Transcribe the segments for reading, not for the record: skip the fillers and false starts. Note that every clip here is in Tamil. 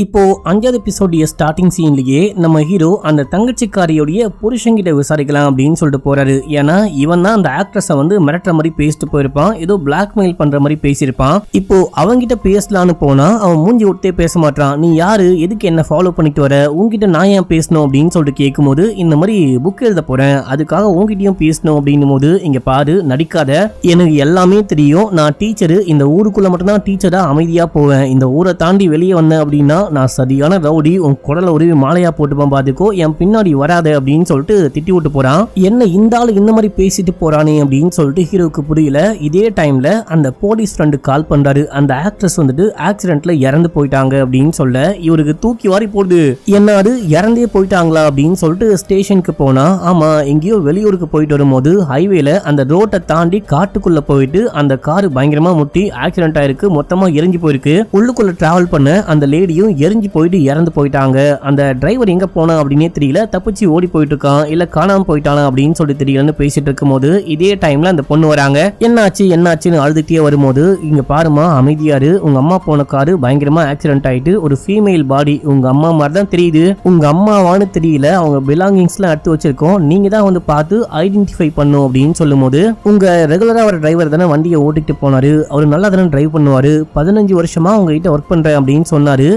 இப்போ 5வது எபிசோடிய ஸ்டார்டிங் சீன்லயே நம்ம ஹீரோ அந்த தங்கச்சிக்காரியோடைய புருஷங்கிட்ட விசாரிக்கலாம் அப்படின்னு சொல்லிட்டு போறாரு. ஏன்னா இவன் தான் அந்த ஆக்ட்ரஸை வந்து மிரட்டுற மாதிரி பேசிட்டு போயிருப்பான், ஏதோ பிளாக்மெயில் பண்ற மாதிரி பேசியிருப்பான். இப்போ அவங்கிட்ட பேசலான்னு போனா அவன் மூஞ்சி விட்டே பேச மாட்டான். நீ யாரு, எதுக்கு என்ன ஃபாலோ பண்ணிட்டு வர, உங்ககிட்ட நான் ஏன் பேசணும் அப்படின்னு சொல்லிட்டு கேட்கும்போது இந்த மாதிரி புக் எழுத போறேன், அதுக்காக உங்ககிட்டயும் பேசணும் அப்படின்னும் போது இங்க பாரு நடிக்காத, எனக்கு எல்லாமே தெரியும், நான் டீச்சரு, இந்த ஊருக்குள்ள மட்டும்தான் டீச்சரா அமைதியா போவேன், இந்த ஊரை தாண்டி வெளியே வந்தேன் அப்படின்னா நான் சரியான ரவுடி, உன் குடல உருவி மாலையா போட்டுப்பான், பாத்துக்கோ, என் பின்னாடி வராத அப்படின்னு சொல்லிட்டு திட்டி விட்டு போறான். என்ன இந்த ஆளு இந்த மாதிரி பேசிட்டு போறானே அப்படின்னு சொல்லிட்டு ஹீரோக்கு புரியல. இதே டைம்ல அந்த போலீஸ் ஃப்ரெண்டு கால் பண்றாரு. அந்த ஆக்ட்ரஸ் வந்துட்டு ஆக்சிடென்ட்ல இறந்து போயிட்டாங்க அப்படின்னு சொல்ல இவருக்கு தூக்கி வாரி போடுது. என்னாரு இறந்தே போயிட்டாங்களா அப்படின்னு சொல்லிட்டு ஸ்டேஷனுக்கு போனா, ஆமா எங்கேயோ வெளியூருக்கு போயிட்டு வரும்போது ஹைவேல அந்த ரோட்டை தாண்டி காட்டுக்குள்ள போயிட்டு அந்த காரு பயங்கரமா முட்டி ஆக்சிடென்ட் ஆயிருக்கு, மொத்தமா எரிஞ்சு போயிருக்கு, உள்ளுக்குள்ள டிராவல் பண்ண அந்த லேடியும் எரிஞ்சு போயிட்டு இறந்து போயிட்டாங்க. அந்த டிரைவர் எங்க போனா அப்படின்னே தெரியல, தப்பிச்சு ஓடி போயிட்டு இருக்கான், இல்ல காணாம போயிட்டானா அப்படின்னு சொல்லி தெரியலன்னு பேசிட்டு இருக்கும் போது இதே டைம்ல அந்த பொண்ணு வராங்க. என்னாச்சுன்னு அழுதுட்டே வரும்போது, இங்க பாருமா அமைதியாரு, உங்க அம்மா போன காரு பயங்கரமா ஆக்சிடென்ட் ஆயிட்டு ஒரு ஃபீமேல் பாடி உங்க அம்மா மாதிரி தான் தெரியுது, உங்க அம்மாவான்னு தெரியல, அவங்க பிலாங்கிங்ஸ் எல்லாம் எடுத்து வச்சிருக்கோம், நீங்க தான் வந்து பார்த்து ஐடென்டிஃபை பண்ணும் அப்படின்னு சொல்லும் போது, உங்க ரெகுலரா ஒரு டிரைவர் தானே வண்டியை ஓட்டிட்டு போனாரு, அவரு நல்லா தானே டிரைவ் பண்ணுவாரு, 15 வருஷமா உங்ககிட்ட ஒர்க் பண்றேன் அப்படின்னு சொன்னாரு,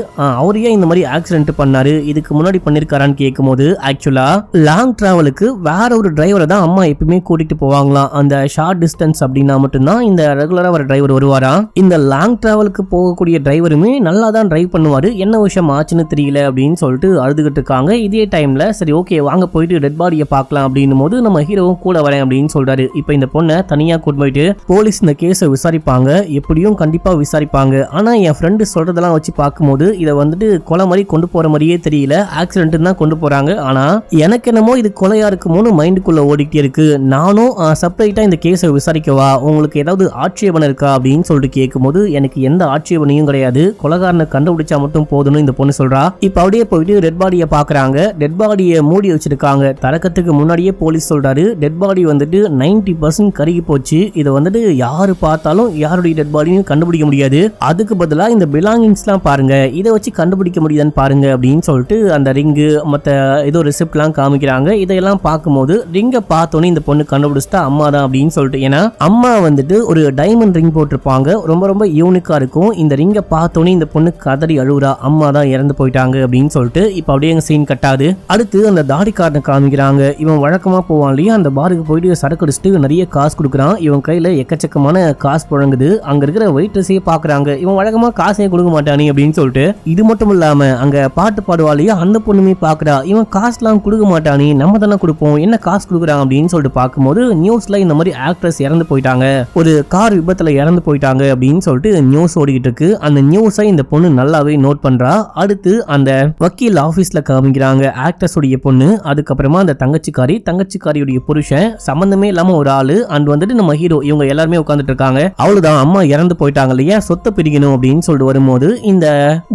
அவர் ஏன் இந்த மாதிரி ஆக்சிடென்ட் பண்ணாரு, இதுக்கு முன்னாடி பண்ணிருக்காரான்னு கேட்கும்போது, ஆக்சுவலா லாங் டிராவலுக்கு வேற ஒரு டிரைவரை தான் அம்மா எப்பவுமே கூட்டிட்டு போவாங்களாம், அந்த ஷார்ட் டிஸ்டன்ஸ் அப்படின்னா மட்டும்தான் இந்த ரெகுலரா ஒரு டிரைவர் வருவாராம், இந்த லாங் டிராவலுக்கு போகக்கூடிய டிரைவருமே நல்லா தான் டிரைவ் பண்ணுவாரு, என்ன விஷயம் ஆச்சுன்னு தெரியல அப்படின்னு சொல்லிட்டு அழுதுகிட்டு இருக்காங்க. இதே டைம்ல சரி ஓகே வாங்க போயிட்டு டெட் பாடியை பார்க்கலாம் அப்படின்னும் போது நம்ம ஹீரோவும் கூட வரேன் அப்படின்னு சொல்றாரு. இப்ப இந்த பொண்ணை தனியா கூட்டு போயிட்டு போலீஸ் இந்த கேஸை விசாரிப்பாங்க, எப்படியும் கண்டிப்பா விசாரிப்பாங்க, ஆனா என் ஃப்ரெண்டு சொல்றதெல்லாம் வச்சு பார்க்கும்போது இதை வந்துட்டு கொலை மாதிரி கொண்டு போற மாதிரியே தெரியல, ஆக்சிடென்ட் தான் கொண்டு போறாங்க, ஆனா எனக்கு என்னமோ இது கொலையா இருக்குமோன்னு மைண்டுக்குள்ள ஓடிட்டே இருக்கு, நானும் செப்பரேட்டா இந்த கேஸை விசாரிக்கவா, உங்களுக்கு ஏதாவது ஆட்சேபனை இருக்கா அப்படின்னு சொல்லிட்டு கேட்கும்போது எனக்கு எந்த ஆட்சேபனையும் கிடையாது, கொலைகாரனை கண்டுபிடிச்சா மட்டும் போதும்னு இந்த பொண்ணு சொல்றா. இப்ப அப்படியே போயிட்டு டெட் பாடியை பாக்குறாங்க, டெட் பாடியை மூடி வச்சிருக்காங்க, தரக்கத்துக்கு முன்னாடியே போலீஸ் சொல்றாரு டெட் பாடி வந்துட்டு 90% கருகி போச்சு, இதை வந்துட்டு யாரு பார்த்தாலும் யாருடைய டெட் பாடியும் கண்டுபிடிக்க முடியாது, அதுக்கு பதிலா இந்த பிலாங்கிங்ஸ் எல்லாம் பாருங்க, இதை வச்சு கண்டுபிடிக்க முடியுதான்னு பாருங்க அப்படின்னு சொல்லிட்டு அந்த ரிங்கு மற்ற ஏதோ ரெசிப்ட் எல்லாம் காமிக்கிறாங்க. இதையெல்லாம் பார்க்கும்போது ரிங்கை பார்த்தோன்னே இந்த பொண்ணு கண்டுபிடிச்சிட்டா அம்மா தான் அப்படின்னு சொல்லிட்டு, ஏன்னா அம்மா வந்துட்டு ஒரு டைமண்ட் ரிங் போட்டிருப்பாங்க, ரொம்ப ரொம்ப யூனிக்கா இருக்கும், இந்த ரிங்கை பார்த்தோன்னே இந்த பொண்ணு கதறி அழுகுறா, அம்மா தான் இறந்து போயிட்டாங்க அப்படின்னு சொல்லிட்டு. இப்ப அப்படியே எங்க சீன் கட்டாது. அடுத்து அந்த தாடிக்காரனை காமிக்கிறாங்க, இவன் வழக்கமா போவான் இல்லையா, அந்த பாருக்கு போயிட்டு சரக்கு அடிச்சுட்டு நிறைய காசு கொடுக்குறான், இவன் கையில எக்கச்சக்கமான காசு புழங்குது, அங்க இருக்கிற வெயிட்ரஸையே பாக்குறாங்க, இவன் வழக்கமா காசையே கொடுக்க மாட்டானே அப்படின்னு சொல்லிட்டு. இது மட்டும் இல்லாம அங்க பாட்டு பாடுவாளையா அந்த பொண்ணுமே பாக்குறா, இவன் காசுலாம் கொடுக்க மாட்டானே, நம்ம தானே கொடுப்போம், என்ன காசு கொடுக்குறான் அப்படின்னு சொல்லிட்டு பார்க்கும்போது நியூஸ்ல இந்த மாதிரி ஆக்ட்ரஸ் இறந்து போயிட்டாங்க, ஒரு கார் விபத்துல இறந்து போயிட்டாங்க அப்படின்னு சொல்லிட்டு நியூஸ் ஓடிக்கிட்டு இருக்கு. அந்த நியூஸை இந்த பொண்ணு நல்லாவே நோட் பண்றா. அடுத்து அந்த வக்கீல் ஆபீஸ்ல காமிக்கிறாங்க ஆக்ட்ரஸ் உடைய பொண்ணு, அதுக்கப்புறமா அந்த தங்கச்சிக்காரியுடைய புருஷன், சம்பந்தமே இல்லாம ஒரு ஆளு, அண்ட் வந்துட்டு நம்ம ஹீரோ, இவங்க எல்லாருமே உட்கார்ந்துட்டு இருக்காங்க. அவ்வளவுதான் அம்மா இறந்து போயிட்டாங்க இல்லையா, சொத்தை பிரிக்கணும் அப்படின்னு சொல்லிட்டு வரும்போது இந்த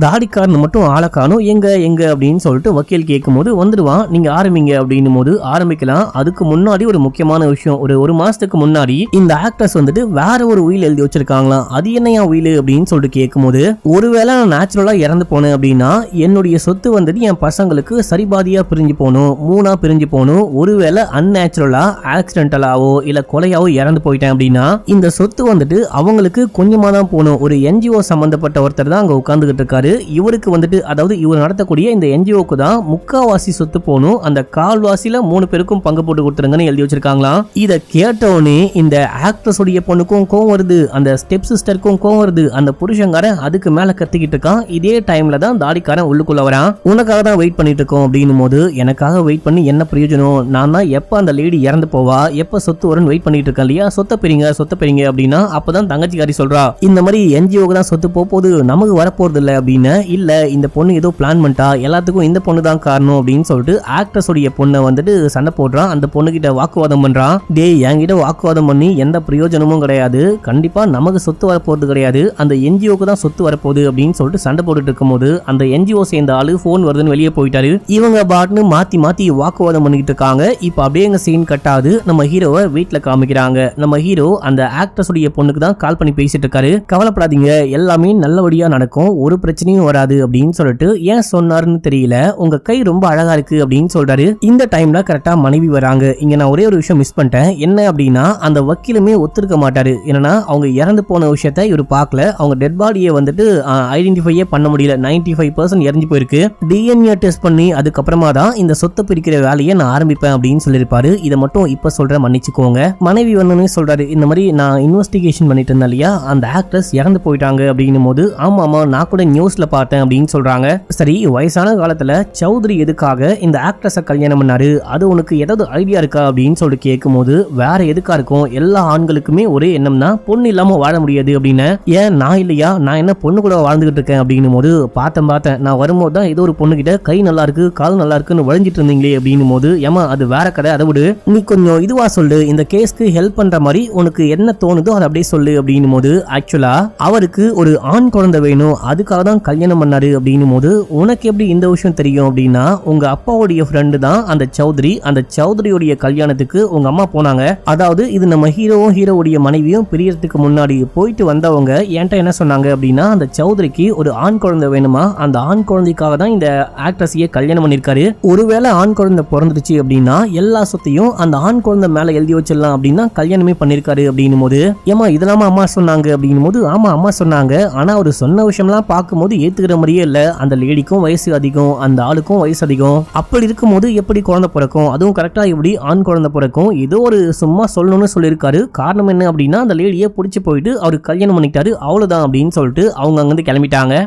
தாடிக்காரன் மட்டும் ஆளை காணும், எங்க அப்படின்னு சொல்லிட்டு வக்கீல் கேட்கும்போது வந்துடுவான், நீங்க ஆரம்பிங்க அப்படின்னும் போது ஆரம்பிக்கலாம். அதுக்கு முன்னாடி ஒரு முக்கியமான விஷயம், ஒரு மாசத்துக்கு முன்னாடி இந்த ஆக்ட்ரஸ் வந்துட்டு வேற ஒரு உயில் எழுதி வச்சிருக்காங்களாம், அது என்னையா உயில் அப்படின்னு சொல்லிட்டு கேட்கும்போது, ஒருவேளை நான் நேச்சுரலா இறந்து போனேன் அப்படின்னா என்னுடைய சொத்து வந்துட்டு என் பசங்களுக்கு சரிபாதியா பிரிஞ்சு போகணும், 3ஆ பிரிஞ்சு போகணும், ஒருவேளை அன்நேச்சுரலா ஆக்சிடென்டலாவோ இல்ல கொலையாவோ இறந்து போயிட்டேன் அப்படின்னா இந்த சொத்து வந்துட்டு அவங்களுக்கு கொஞ்சமா தான் போகணும். ஒரு என்ஜிஓ சம்பந்தப்பட்ட ஒருத்தர் தான் அங்க உட்கார்ந்துகிட்டு இருக்காரு, இவருக்கு வந்துட்டு அதாவது இவர் நடத்தக்கூடிய இந்த என்ஜிஓக்கு தான் முக்காவாசி சொத்து போகணும், அந்த கால்வாசியில 3 பேருக்கும் பங்கு போட்டு கொடுத்துருங்கன்னு எழுதி வச்சிருக்காங்களாம். இதை கேட்டவுடனே இந்த ஆக்ட்ரஸ் உடைய பொண்ணுக்கும் கோவம் வருது, அந்த ஸ்டெப் சிஸ்டருக்கும் கோவம் வருது, அந்த புருஷங்காரன் அதுக்கு மேல கத்திக்கிட்டு இருக்கான். இதே டைம்ல தான் தாடிக்காரன் உள்ளுக்குள்ள வரான், உனக்காக தான் வெயிட் பண்ணிட்டு இருக்கோம் அப்படின்னும் போது, எனக்காக வெயிட் பண்ணி என்ன பிரயோஜனம், நான் தான் எப்ப அந்த லேடி இறந்து போவா எப்ப சொத்து வரும்னு வெயிட் பண்ணிட்டு இருக்கேன் இல்லையா, சொத்தை பெரிங்க அப்படின்னா அப்பதான் தங்கச்சிக்காரி சொல்றா, இந்த மாதிரி என்ஜிஓக்கு தான் சொத்து போகுது, நமக்கு வரப்போறது இல்ல அப்படின்னு. இல்ல இந்த பொண்ணு ஏதோ பிளான் பண்ணிட்டா, எல்லாத்துக்கும் இந்த பொண்ணு தான் காரணம் அப்படின்னு சொல்லிட்டு ஆக்ட்ரஸ் உடைய பொண்ணை வந்துட்டு சண்டை போடுறான், அந்த பொண்ணு கிட்ட வாக்குவாதம் பண்றான், டேய் என்கிட்ட வாக்குவாதம் பண்ணி எந்த பிரயோஜனமும் கிடையாது, கண்டிப்பா நமக்கு சொத்து வரப்போறது கிடையாது, அந்த என்ஜிஓக்கு தான் சொத்து வரப்போகுது அப்படின்னு சொல்லிட்டு சண்டை போட்டுட்டு இருக்கும்போது அந்த என்ஜிஓ சேர்ந்த ஆளு போன் வருதுன்னு வெளியே போயிட்டாரு. இவங்க பாட்னு மாத்தி வாக்குவாதம் பண்ணிட்டு இருக்காங்க. இப்ப அப்படியே எங்க சீன் கட்டாது. நம்ம ஹீரோவை வீட்டுல காமிக்கிறாங்க. நம்ம ஹீரோ அந்த ஆக்ட்ரஸ் உடைய பொண்ணுக்கு தான் கால் பண்ணி பேசிட்டு இருக்காரு. கவலைப்படாதீங்க, எல்லாமே நல்லபடியா நடக்கும், ஒரு பிரச்சனையும் வராது, சொல்லக்கூடாது அப்படின்னு சொல்லிட்டு ஏன் சொன்னாருன்னு தெரியல, உங்க கை ரொம்ப அழகா இருக்கு அப்படின்னு சொல்றாரு. இந்த டைம்ல கரெக்டா மனைவி வராங்க. இங்க நான் ஒரே ஒரு விஷயம் மிஸ் பண்ணிட்டேன், என்ன அப்படின்னா அந்த வக்கீலுமே ஒத்துருக்க மாட்டாரு. என்னன்னா அவங்க இறந்து போன விஷயத்த இவர் பார்க்கல, அவங்க டெட் பாடியை வந்துட்டு ஐடென்டிஃபையே பண்ண முடியல, 95% இறந்து போயிருக்கு. டிஎன்ஏ டெஸ்ட் பண்ணி அதுக்கப்புறமா தான் இந்த சொத்தை பிரிக்கிற வேலையை நான் ஆரம்பிப்பேன் அப்படின்னு சொல்லியிருப்பாரு. இதை மட்டும் இப்ப சொல்ற மன்னிச்சுக்கோங்க. மனைவி வந்து சொல்றாரு, இந்த மாதிரி நான் இன்வெஸ்டிகேஷன் பண்ணிட்டு இருந்தேன் இல்லையா, அந்த ஆக்ட்ரஸ் இறந்து போயிட்டாங்க அப்படின்னும் போது ஆமா ஆமா நான் கூட நியூஸ்ல பார்த்தேன் அப்படின்னு சொல்றாங்க. சரி, வயசான காலத்துல சௌத்ரி எதுக்காக இந்த ஆக்ட்ரஸை கல்யாணம் பண்ணாரு, அது உனக்கு ஏதாவது ஐடியா இருக்கா அப்படின்னு சொல்லிட்டு கேட்கும் போது வேற எதுக்கா இருக்கும், எல்லா ஆண்களுக்குமே ஒரே எண்ணம் தான், பொண்ணு இல்லாம வாழ முடியாது அப்படின்னு. ஏன் நான் இல்லையா, நான் என்ன பொண்ணு கூட வாழ்ந்துகிட்டு இருக்கேன் அப்படின்னும் போது பார்த்தேன் நான் வரும்போது தான் ஏதோ ஒரு பொண்ணு கிட்ட கை நல்லா இருக்கு கால் நல்லா இருக்குன்னு வழிஞ்சிட்டு இருந்தீங்களே அப்படின்னும் போது, ஏமா அது வேற கதை, அதை விடு, நீ கொஞ்சம் இதுவா சொல்லு, இந்த கேஸ்க்கு ஹெல்ப் பண்ற மாதிரி உனக்கு என்ன தோணுதோ அதை அப்படியே சொல்லு அப்படின்னும் போது, ஆக்சுவலா அவருக்கு ஒரு ஆண் குழந்தை வேணும், அதுக்காக தான் கல்யாணம் பண்ணாரு அப்படின்னும் போது, உனக்கு எப்படி இந்த விஷயம் தெரியும் அப்படின்னா, உங்க அப்பாவுடைய ஃப்ரெண்டு தான் அந்த சௌத்ரி, அந்த சௌத்ரியோடைய கல்யாணத்துக்கு உங்க அம்மா போனாங்க. அதாவது இது நம்ம ஹீரோவுடைய மனைவியும் பிரியறதுக்கு முன்னாடி போயிட்டு வந்தவங்க என்கிட்ட என்ன சொன்னாங்க அப்படின்னா, அந்த சௌத்ரிக்கு ஒரு ஆண் குழந்தை வேணுமா, அந்த ஆண் குழந்தைக்காக தான் இந்த ஆக்ட்ரஸையே கல்யாணம் பண்ணிருக்காரு. ஒருவேளை ஆண் குழந்தை பிறந்துருச்சு அப்படின்னா எல்லா சொத்தையும் அந்த ஆண் குழந்தை மேல எழுதி வச்சிடலாம் அப்படின்னா கல்யாணமே பண்ணிருக்காரு அப்படின்னும் போது, ஏமா இதெல்லாம் அம்மா சொன்னாங்க அப்படின்னும் போது, ஆமா அம்மா சொன்னாங்க, ஆனா அவர் சொன்ன விஷயம்லாம் பார்க்கும்போது ஏத்துக்கிற மாதிரியே இல்ல, அந்த லேடிக்கும் வயசு அதிகம், அந்த ஆளுக்கும் வயசு அதிகம், அப்படி இருக்கும்போது எப்படி குழந்தை பிறக்கும், அதுவும் கரெக்டா எப்படி ஆண் குழந்தை பிறக்கும், ஏதோ ஒரு சும்மா சொல்லணும்னு சொல்லியிருக்காரு. காரணம் என்ன அப்படின்னா அந்த லேடியை பிடிச்சி போயிட்டு அவரு கல்யாணம் பண்ணிட்டாரு, அவ்வளவுதான் அப்படின்னு சொல்லிட்டு அவங்க அங்கிருந்து கிளம்பிட்டாங்க.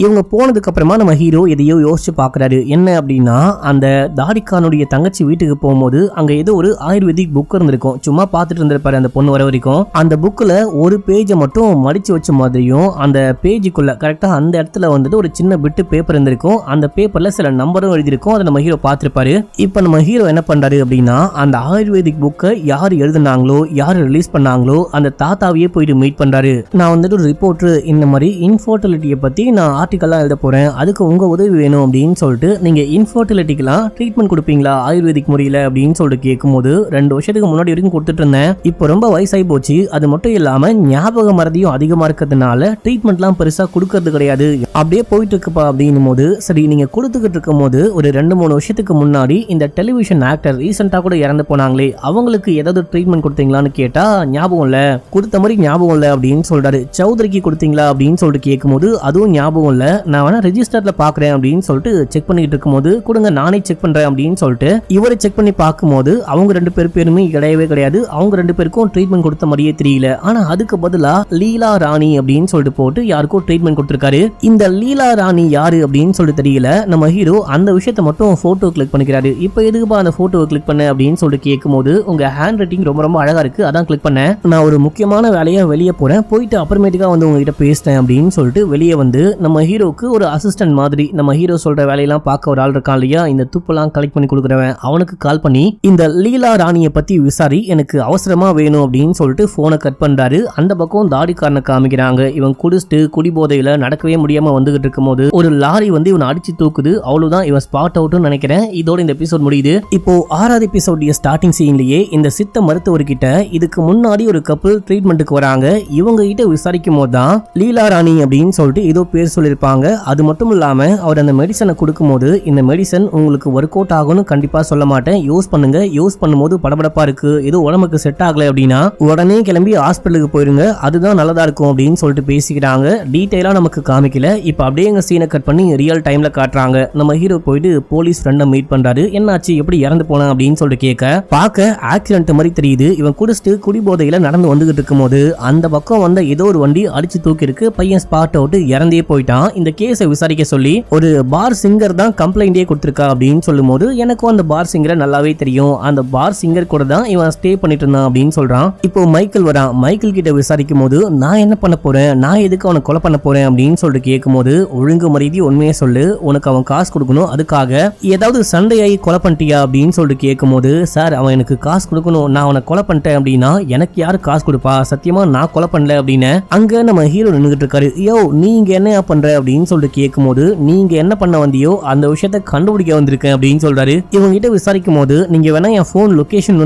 இவங்க போனதுக்கு அப்புறமா நம்ம ஹீரோ எதையோ யோசிச்சு பாக்குறாரு. என்ன அப்படின்னா, அந்த தாடிக்கானுடைய தங்கச்சி வீட்டுக்கு போகும்போது அங்க ஏதோ ஒரு ஆயுர்வேதிக் புக் இருந்திருக்கும். சும்மா பார்த்துட்டு இருந்திருப்பாரு அந்த பொண்ணு வர வரைக்கும். அந்த புக்ல ஒரு பேஜை மட்டும் மடிச்சு வச்ச மாதிரியும், அந்த பேஜுக்குள்ள கரெக்டா அந்த இடத்துல வந்துட்டு ஒரு சின்ன பிட்டு பேப்பர் இருந்திருக்கும். அந்த பேப்பர்ல சில நம்பரும் எழுதிருக்கும். அதை நம்ம ஹீரோ பார்த்திருப்பாரு. இப்ப நம்ம ஹீரோ என்ன பண்றாரு அப்படின்னா, அந்த ஆயுர்வேதிக் புக்கை யார் எழுதுனாங்களோ, யார் ரிலீஸ் பண்ணாங்களோ அந்த தாத்தாவையே போயிட்டு மீட் பண்றாரு. நான் வந்துட்டு ஒரு ரிப்போர்ட்டர், இந்த மாதிரி இன்ஃபர்டிலிட்டியை பத்தி நான் ஆர்டிகல்லாம் எழுத போறேன், அதுக்கு உங்க உதவி வேணும் அப்படின்னு சொல்லிட்டு, நீங்க இன்ஃபர்டிலிட்டிக்கெல்லாம் ட்ரீட்மெண்ட் கொடுப்பீங்களா ஆயுர்வேதிக் முறையில அப்படின்னு சொல்லிட்டு கேட்கும்போது, 2 வருஷத்துக்கு முன்னாடி வரைக்கும் கொடுத்துட்டு இருந்தேன், இப்போ ரொம்ப வயசாகி போச்சு, அது மட்டும் இல்லாம ஞாபக மறதியும் அதிகமா இருக்கிறதுனால ட்ரீட்மெண்ட்லாம் பெருசா கொடுக்கறது கிடையாது, அப்படியே போயிட்டு இருக்குப்பா அப்படின்னும் போது, சரி நீங்க கொடுத்துக்கிட்டு இருக்கும் போது ஒரு 2-3 வருஷத்துக்கு முன்னாடி இந்த டெலிவிஷன் ஆக்டர் ரீசெண்டா கூட இறந்து போனாங்களே, அவங்களுக்கு ஏதாவது ட்ரீட்மெண்ட் கொடுத்தீங்களான்னு கேட்டா ஞாபகம் இல்ல, கொடுத்த மாதிரி ஞாபகம் இல்ல அப்படின்னு சொல்றாரு. சௌத்ரிக்கு கொடுத்தீங்களா அப்படின்னு சொல்லிட்டு கேட்கும்போது, அதுவும் ஞாபகம் இல்ல, நான் வேணா ரெஜிஸ்டர்ல பாக்குறேன் அப்படின்னு சொல்லிட்டு செக் பண்ணிட்டு இருக்கும்போது, கொடுங்க நானே செக் பண்றேன் அப்படின்னு சொல்லிட்டு இவரை செக் பண்ணி பார்க்கும்போது அவங்க 2 பேருமே கிடையவே கிடையாது. அவங்க 2 பேருக்கும் ட்ரீட்மெண்ட் கொடுத்த மாதிரியே தெரியல. ஆனா அதுக்கு பதிலா லீலா ராணி அப்படின்னு சொல்லிட்டு போட்டு யாருக்கும் ட்ரீட்மெண்ட் கொடுத்திருக்காரு. இந்த லீலா ராணி யாரு அப்படின்னு சொல்லிட்டு தெரியல. நம்ம ஹீரோ அந்த விஷயத்தை மட்டும் போட்டோ கிளிக் பண்ணிக்கிறாரு. இப்போ எதுக்குப்பா அந்த போட்டோவை கிளிக் பண்ண அப்படின்னு சொல்லிட்டு கேட்கும்போது, உங்க ஹேண்ட் ரைட்டிங் ரொம்ப ரொம்ப அழகா இருக்கு, அதான் கிளிக் பண்ணேன், நான் ஒரு முக்கியமான வேலையா வெளியே போறேன், போயிட்டு அப்புறமேட்டுக்கா வந்து உங்ககிட்ட பேசுறேன் அப்படின்னு சொல்லிட்டு வெளியே வந்து நம்ம ஹீரோக்கு ஒரு அசிஸ்டன்ட் மாதிரி, நம்ம ஹீரோ சொல்ற வேலையெல்லாம் பார்க்க ஒரு ஆள் இருக்கான் இல்லையா, இந்த துப்பெல்லாம் கலெக்ட் பண்ணி கொடுக்குறவன், அவனுக்கு கால் பண்ணி இந்த லீலா ராணியை பத்தி விசாரி, எனக்கு அவசரமா வேணும் அப்படின்னு சொல்லிட்டு போனை கட் பண்றாரு. அந்த பக்கம் தாடிக்காரனை காமிக்கிறாங்க. இவன் குடிச்சிட்டு குடிபோதையில நடக்கவே முடியாம வந்துகிட்டு இருக்கும் போது ஒரு லாரி வந்து இவன் அடிச்சு தூக்குது. அவ்வளவுதான், இவன் ஸ்பாட் அவுட்னு நினைக்கிறேன். இதோட இந்த எபிசோட் முடியுது. இப்போ 6வது எபிசோடைய ஸ்டார்டிங் சீன்லயே இந்த சித்த மருத்துவர்கிட்ட இதுக்கு முன்னாடி ஒரு கப்பல் ட்ரீட்மெண்ட்டுக்கு வராங்க. இவங்க கிட்ட விசாரிக்கும் போது தான் லீலா ராணி அப்படின்னு சொல்லிட்டு ஏதோ பேர் சொல்லியிருப்பாங்க. அது மட்டும் இல்லாம அவர் அந்த மெடிசனை கொடுக்கும்போது, இந்த மெடிசன் உங்களுக்கு ஒர்க் அவுட் ஆகும்னு கண்டிப்பா சொல்ல மாட்டேன், யூஸ் பண்ணுங்க, யூஸ் பண்ணும்போது படபடப்பா இருக்கு, ஏதோ உடம்புக்கு செட் ஆகல அப்படின்னா உடனே கிளம்பி ஹாஸ்பிட்டலுக்கு போயிருங்க, அதுதான் நல்லதா இருக்கும் அப்படின்னு சொல்லிட்டு பேசிக்கிறாங்க. டீடைலா நமக்கு காமிக்கல. இப்ப அப்படியே எங்க சீனை கட் பண்ணி ரியல் டைம்ல காட்டுறாங்க. நம்ம ஹீரோ போயிட்டு போலீஸ் ஃப்ரெண்டை மீட் பண்றாரு. என்னாச்சு, எப்படி இறந்து போனா அப்படின்னு சொல்லிட்டு கேட்க, பார்க்க ஆக்சிடென்ட் மாதிரி தெரியுது. இவன் குடிச்சிட்டு குடிபோதையில நடந்து வந்துகிட்டு இருக்கும் போது அந்த பக்கம் வந்த ஏதோ ஒரு வண்டி அடிச்சு தூக்கி இருக்கு. பையன் ஸ்பாட் அவுட் இறந்தே போயிட்டான். இந்த கேஸை விசாரிக்க சொல்லி ஒரு பார் சிங்கர் தான் கம்ப்ளைண்டே கொடுத்திருக்கா அப்படின்னு சொல்லும் போது, எனக்கும் அந்த பார் சிங்கரை நல்லாவே தெரியும், அந்த பார் சிங்கர் கூட தான் இவன் ஸ்டே பண்ணிட்டு இருந்தான் அப்படின்னு சொல்றான். இப்போ மைக்கேல் வரான். மைக்கேல் கிட்ட விசாரிக்கும் போது, நான் என்ன பண்ண போறேன், நான் எதுக்கு அவனை கொலை பண்ண போறேன் அப்படின்னு சொல்லிட்டு கேட்கும் போது, ஒழுங்கு மரியாதை உண்மையை சொல்லு, உனக்கு அவன் காசு கொடுக்கணும், அதுக்காக ஏதாவது சண்டையாகி கொலை பண்ணிட்டியா அப்படின்னு சொல்லிட்டு கேட்கும் போது, சார் அவன் எனக்கு காசு கொடுக்கணும், நான் அவனை கொலை பண்ணிட்டேன் அப்படின்னா எனக்கு யாரு காசு கொடுப்பா, சத்தியமா நான் கொலை பண்ணல அப்படின்னு அங்க நம்ம ஹீரோ நின்றுட்டு இருக்காரு. யோ நீங்க என்ன பண்ற அப்படின்னு சொல்லிட்டு கேட்கும்போது நீங்க என்ன பண்ண வந்தியோ அந்த விஷயத்த கண்டுபிடிக்க வந்திருக்கேன் அப்படின்னு சொல்றாரு. இவங்க கிட்ட விசாரிக்கும் போது நீங்க வேணா என் போன் லொகேஷன்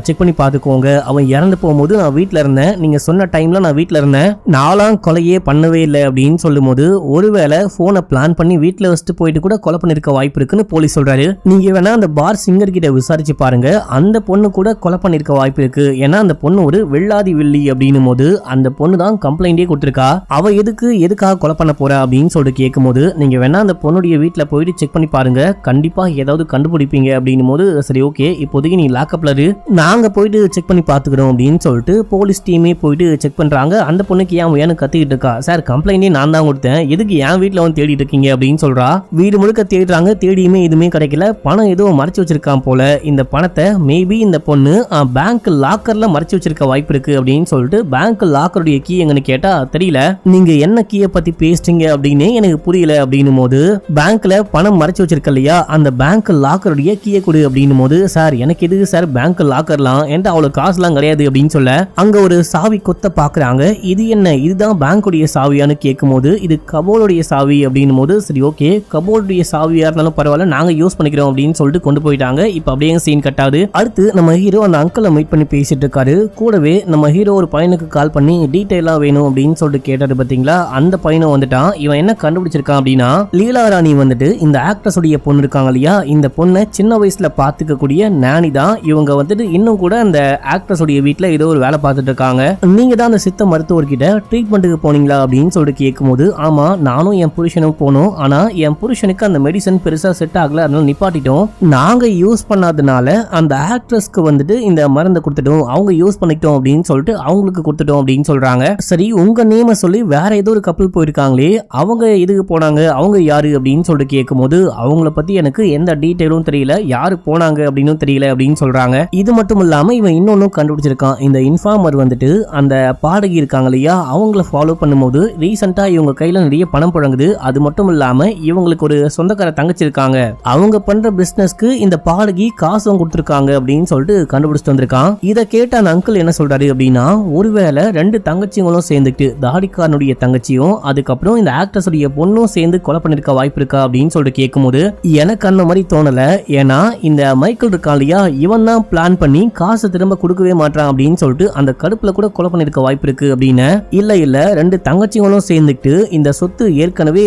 செக் பண்ணி பாத்துக்கோங்க, அவன் இறந்து போகும்போது நான் வீட்டுல இருந்தேன், நீங்க சொன்ன டைம்ல நான் வீட்டுல இருந்தேன், நாலாம் கொலையே பண்ணவே இல்லை அப்படின்னு சொல்லும் போது ஒருவேளை போனை பிளான் பண்ணி வீட்டுல வச்சுட்டு போயிட்டு கூட கொலை பண்ணிருக்க வாய்ப்பு இருக்குன்னு போலீஸ் சொல்றாரு. நீங்க வேணா அந்த பார் சிங்கர் கிட்ட விசாரிச்சு பாருங்க, அந்த பொண்ணு கூட கொலை பண்ணிருக்க வாய்ப்பு இருக்கு. ஏன்னா அந்த பொண்ணு ஒரு வெள்ளாதி வில்லி அப்படின்னும் போது அந்த பொண்ணு தான் கம்ப்ளைண்டே கொடுத்திருக்கா, அவ எதுக்காக கொலை பண்ண போறா அப்படின்னு சொல்லிட்டு கேட்கும் போது நீங்க வேணா அந்த பொண்ணுடைய வீட்டுல போயிட்டு செக் பண்ணி பாருங்க, கண்டிப்பா ஏதாவது கண்டுபிடிப்பீங்க அப்படின்னும் போது சரி ஓகே இப்போதைக்கு நீ லாக்அப்ல இரு, நாங்க போயிட்டு செக் பண்ணி பாத்துக்கிறோம் அப்படின்னு சொல்லிட்டு போலீஸ் டீமே போயிட்டு செக் பண்றாங்க. அந்த பொண்ணுக்கு ஏன் வேணும் கத்திக்கிட்டு இருக்கா, சார் கம்ப்ளைண்டே நான் தான் கொடுத்தேன், எதுக்கு என் வீட்டுல வந்து தேடிட்டு இருக்கீங்க அப்படின்னு சொல்றா. வீடு முழுக்க தேடுறாங்க, தேடியுமே எதுவுமே கிடைக்கல, பணம் ஏதோ மறைச்சு வச்சிருக்கான் போல, இந்த பணத்தை மேபி இந்த பொண்ணு பேங்க் லாக்கர்ல மறைச்சு வச்சிருக்க வாய்ப்பு இருக்கு அப்படின்னு சொல்லிட்டு பேங்க் லாக்கருடைய கீ எங்கன்னு கேட்டா தெரியல, நீங்க என்ன கீயை பத்தி பேசுறீங்க அப்படின்னு எனக்கு புரியல அப்படின்னும் போது பேங்க்ல பணம் மறைச்சு வச்சிருக்க இல்லையா அந்த பேங்க் லாக்கருடைய கீயை கொடு அப்படின்னும் போது சார் எனக்கு எதுக்கு சார் பேங்க் லாக்கர்லாம், என்கிட்ட அவ்வளவு காசுலாம் கிடையாது அப்படின்னு சொல்ல அங்க ஒரு சாவி கொத்த பாக்குறாங்க. இது என்ன, இதுதான் பேங்குடைய சாவியான்னு கேட்கும் போது இது கபோர்டுடைய சாவி அப்படின்னும் போது சரி ஓகே கபோர்டுடைய சாவியா இருந்தாலும் பரவாயில்ல நாங்க யூஸ் பண்ணிக்கிறோம் அப்படின்னு சொல்லிட்டு கொண்டு போயிட்டாங்க. இப்ப அப்படியே சீன் கட் ஆகுது. அடுத்து நம்ம ஹீரோ அந்த அங்கிளை மீட் பண்ணி பேசிட்டு இருக்காரு. கூடவே நம்ம ஹீரோ ஒரு பையனுக்கு கால் பண்ணி டீடைலா வேணும் அப்படின்னு சொல்லிட்டு கேட்டாரு பாத்தீங்களா, அந்த பையனும் வந்துட்டான். இவன் என்ன கண்டுபிடிச்சிருக்கான் அப்படின்னா லீலா ராணி வந்துட்டு இந்த ஆக்ட்ரஸ் உடைய பொண்ணு இருக்காங்க இல்லையா, இந்த பொண்ணை சின்ன வயசுல பாத்துக்க கூடிய நானி தான். இவங்க வந்துட்டு இன்னும் கூட அந்த ஆக்ட்ரஸ் உடைய வீட்டுல ஏதோ ஒரு வேலை பார்த்துட்டு இருக்காங்க. நீங்க தான் அந்த சித்த மருத்துவர்கிட்ட ட்ரீட்மெண்ட்டுக்கு போனீங்களா அப்படின்னு சொல்லிட்டு கேட்கும் போது ஆமா நானும் என் புருஷனும் போனோம், ஆனா என் புருஷனுக்கு அந்த மெடிசன் பெருசா செட் ஆகல, அதனால நிப்பாட்டிட்டோம், நாங்க யூஸ் பண்ணாதனால அந்த ஆக்ட்ரஸ்க்கு வந்துட்டு இந்த மருந்தை கொடுத்துட்டோம், அவங்க யூஸ் பண்ணிட்டோம் அப்படின்னு சொல்லிட்டு அவங்களுக்கு கொடுத்துட்டோம் அப்படின்னு சொல்றாங்க. சரி உங்க நேம சொல்லி வேற ஏதோ ஒரு கப்பல் போயிருக்காங்களே அவங்க எதுக்கு போனாங்க, அவங்க யாரு அப்படின்னு சொல்லிட்டு கேட்கும் போது அவங்கள பத்தி எனக்கு எந்த டீடைலும் தெரியல, யாரு போனாங்க அப்படின்னு தெரியல அப்படின்னு சொல்றாங்க. இது மட்டும் இல்லாம இவன் இன்னொன்னும் கண்டுபிடிச்சிருக்கான், இந்த இன்ஃபார்மர் வந்துட்டு அந்த பாடகி இருக்காங்க இல்லையா அவங்கள ஃபாலோ பண்ணும்போது ரீசெண்டா இவங்க கையில நிறைய பணம் புழங்குது. அது மட்டும் இல்லாம இவங்களுக்கு ஒரு சொந்தக்கார தங்கச்சி இருக்காங்க, அவங்க பண்ற பிசினஸ்க்கு இந்த பாடகி காசும் கொடுத்திருக்காங்க அப்படின்னு சொல்லிட்டு கண்டுபிடிச்சிட்டு வந்திருக்கான். இதை கேட்ட அந்த அங்கிள் என்ன சொல்றாரு அப்படின்னா ஒருவேளை ரெண்டு தங்கச்சிங்களும் சேர்ந்துட்டு தாடிக்காரனுடைய தங்கச்சியும் அதுக்கப்புறம் இந்த ஆக்ட்ரஸ் உடைய பொண்ணும் சேர்ந்து கொலை பண்ணிருக்க வாய்ப்பு இருக்கா அப்படின்னு சொல்லிட்டு கேட்கும்போது எனக்கு அந்த மாதிரி தோணல, ஏன்னா இந்த மைக்கேல் இருக்கான் இல்லையா இவன் தான் பிளான் பண்ணி காசு திரும்ப கொடுக்கவே மாட்டான் அப்படின்னு சொல்லிட்டு அந்த கடுப்புல கூட கொலை பண்ணிருக்க வாய்ப்பு இருக்கு அப்படின்னு. இல்ல ரெண்டு தங்கச்சிங்களும் சேர்ந்துட்டு இந்த சொத்து ஏற்கனவே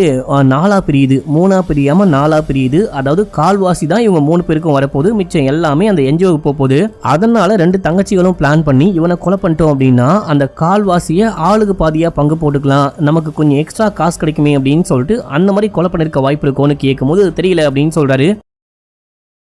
நாலா பிரியுது, மூணா பிரியாம நாலா பிரியுது, அதாவது கால்வாசி தான் இவங்க மூணு பேருக்கும் வரப்போகுது, மிச்சம் எல்லாமே அந்த என்ஜிஓக்கு போகுது, அதனால ரெண்டு தங்கச்சிகளும் பிளான் பண்ணி இவனை கொலை பண்ணிட்டோம் அப்படின்னா அந்த கால்வாசிய ஆளுக்கு பாதியா பங்கு போட்டுக்கலாம், நமக்கு கொஞ்சம் எக்ஸ்ட்ரா காசு கிடைக்குமே அப்படின்னு சொல்லிட்டு அந்த மாதிரி கொலை பண்ணிருக்க வாய்ப்பு இருக்கும்னு கேட்கும் போது தெரியல அப்படின்னு சொல்றாரு.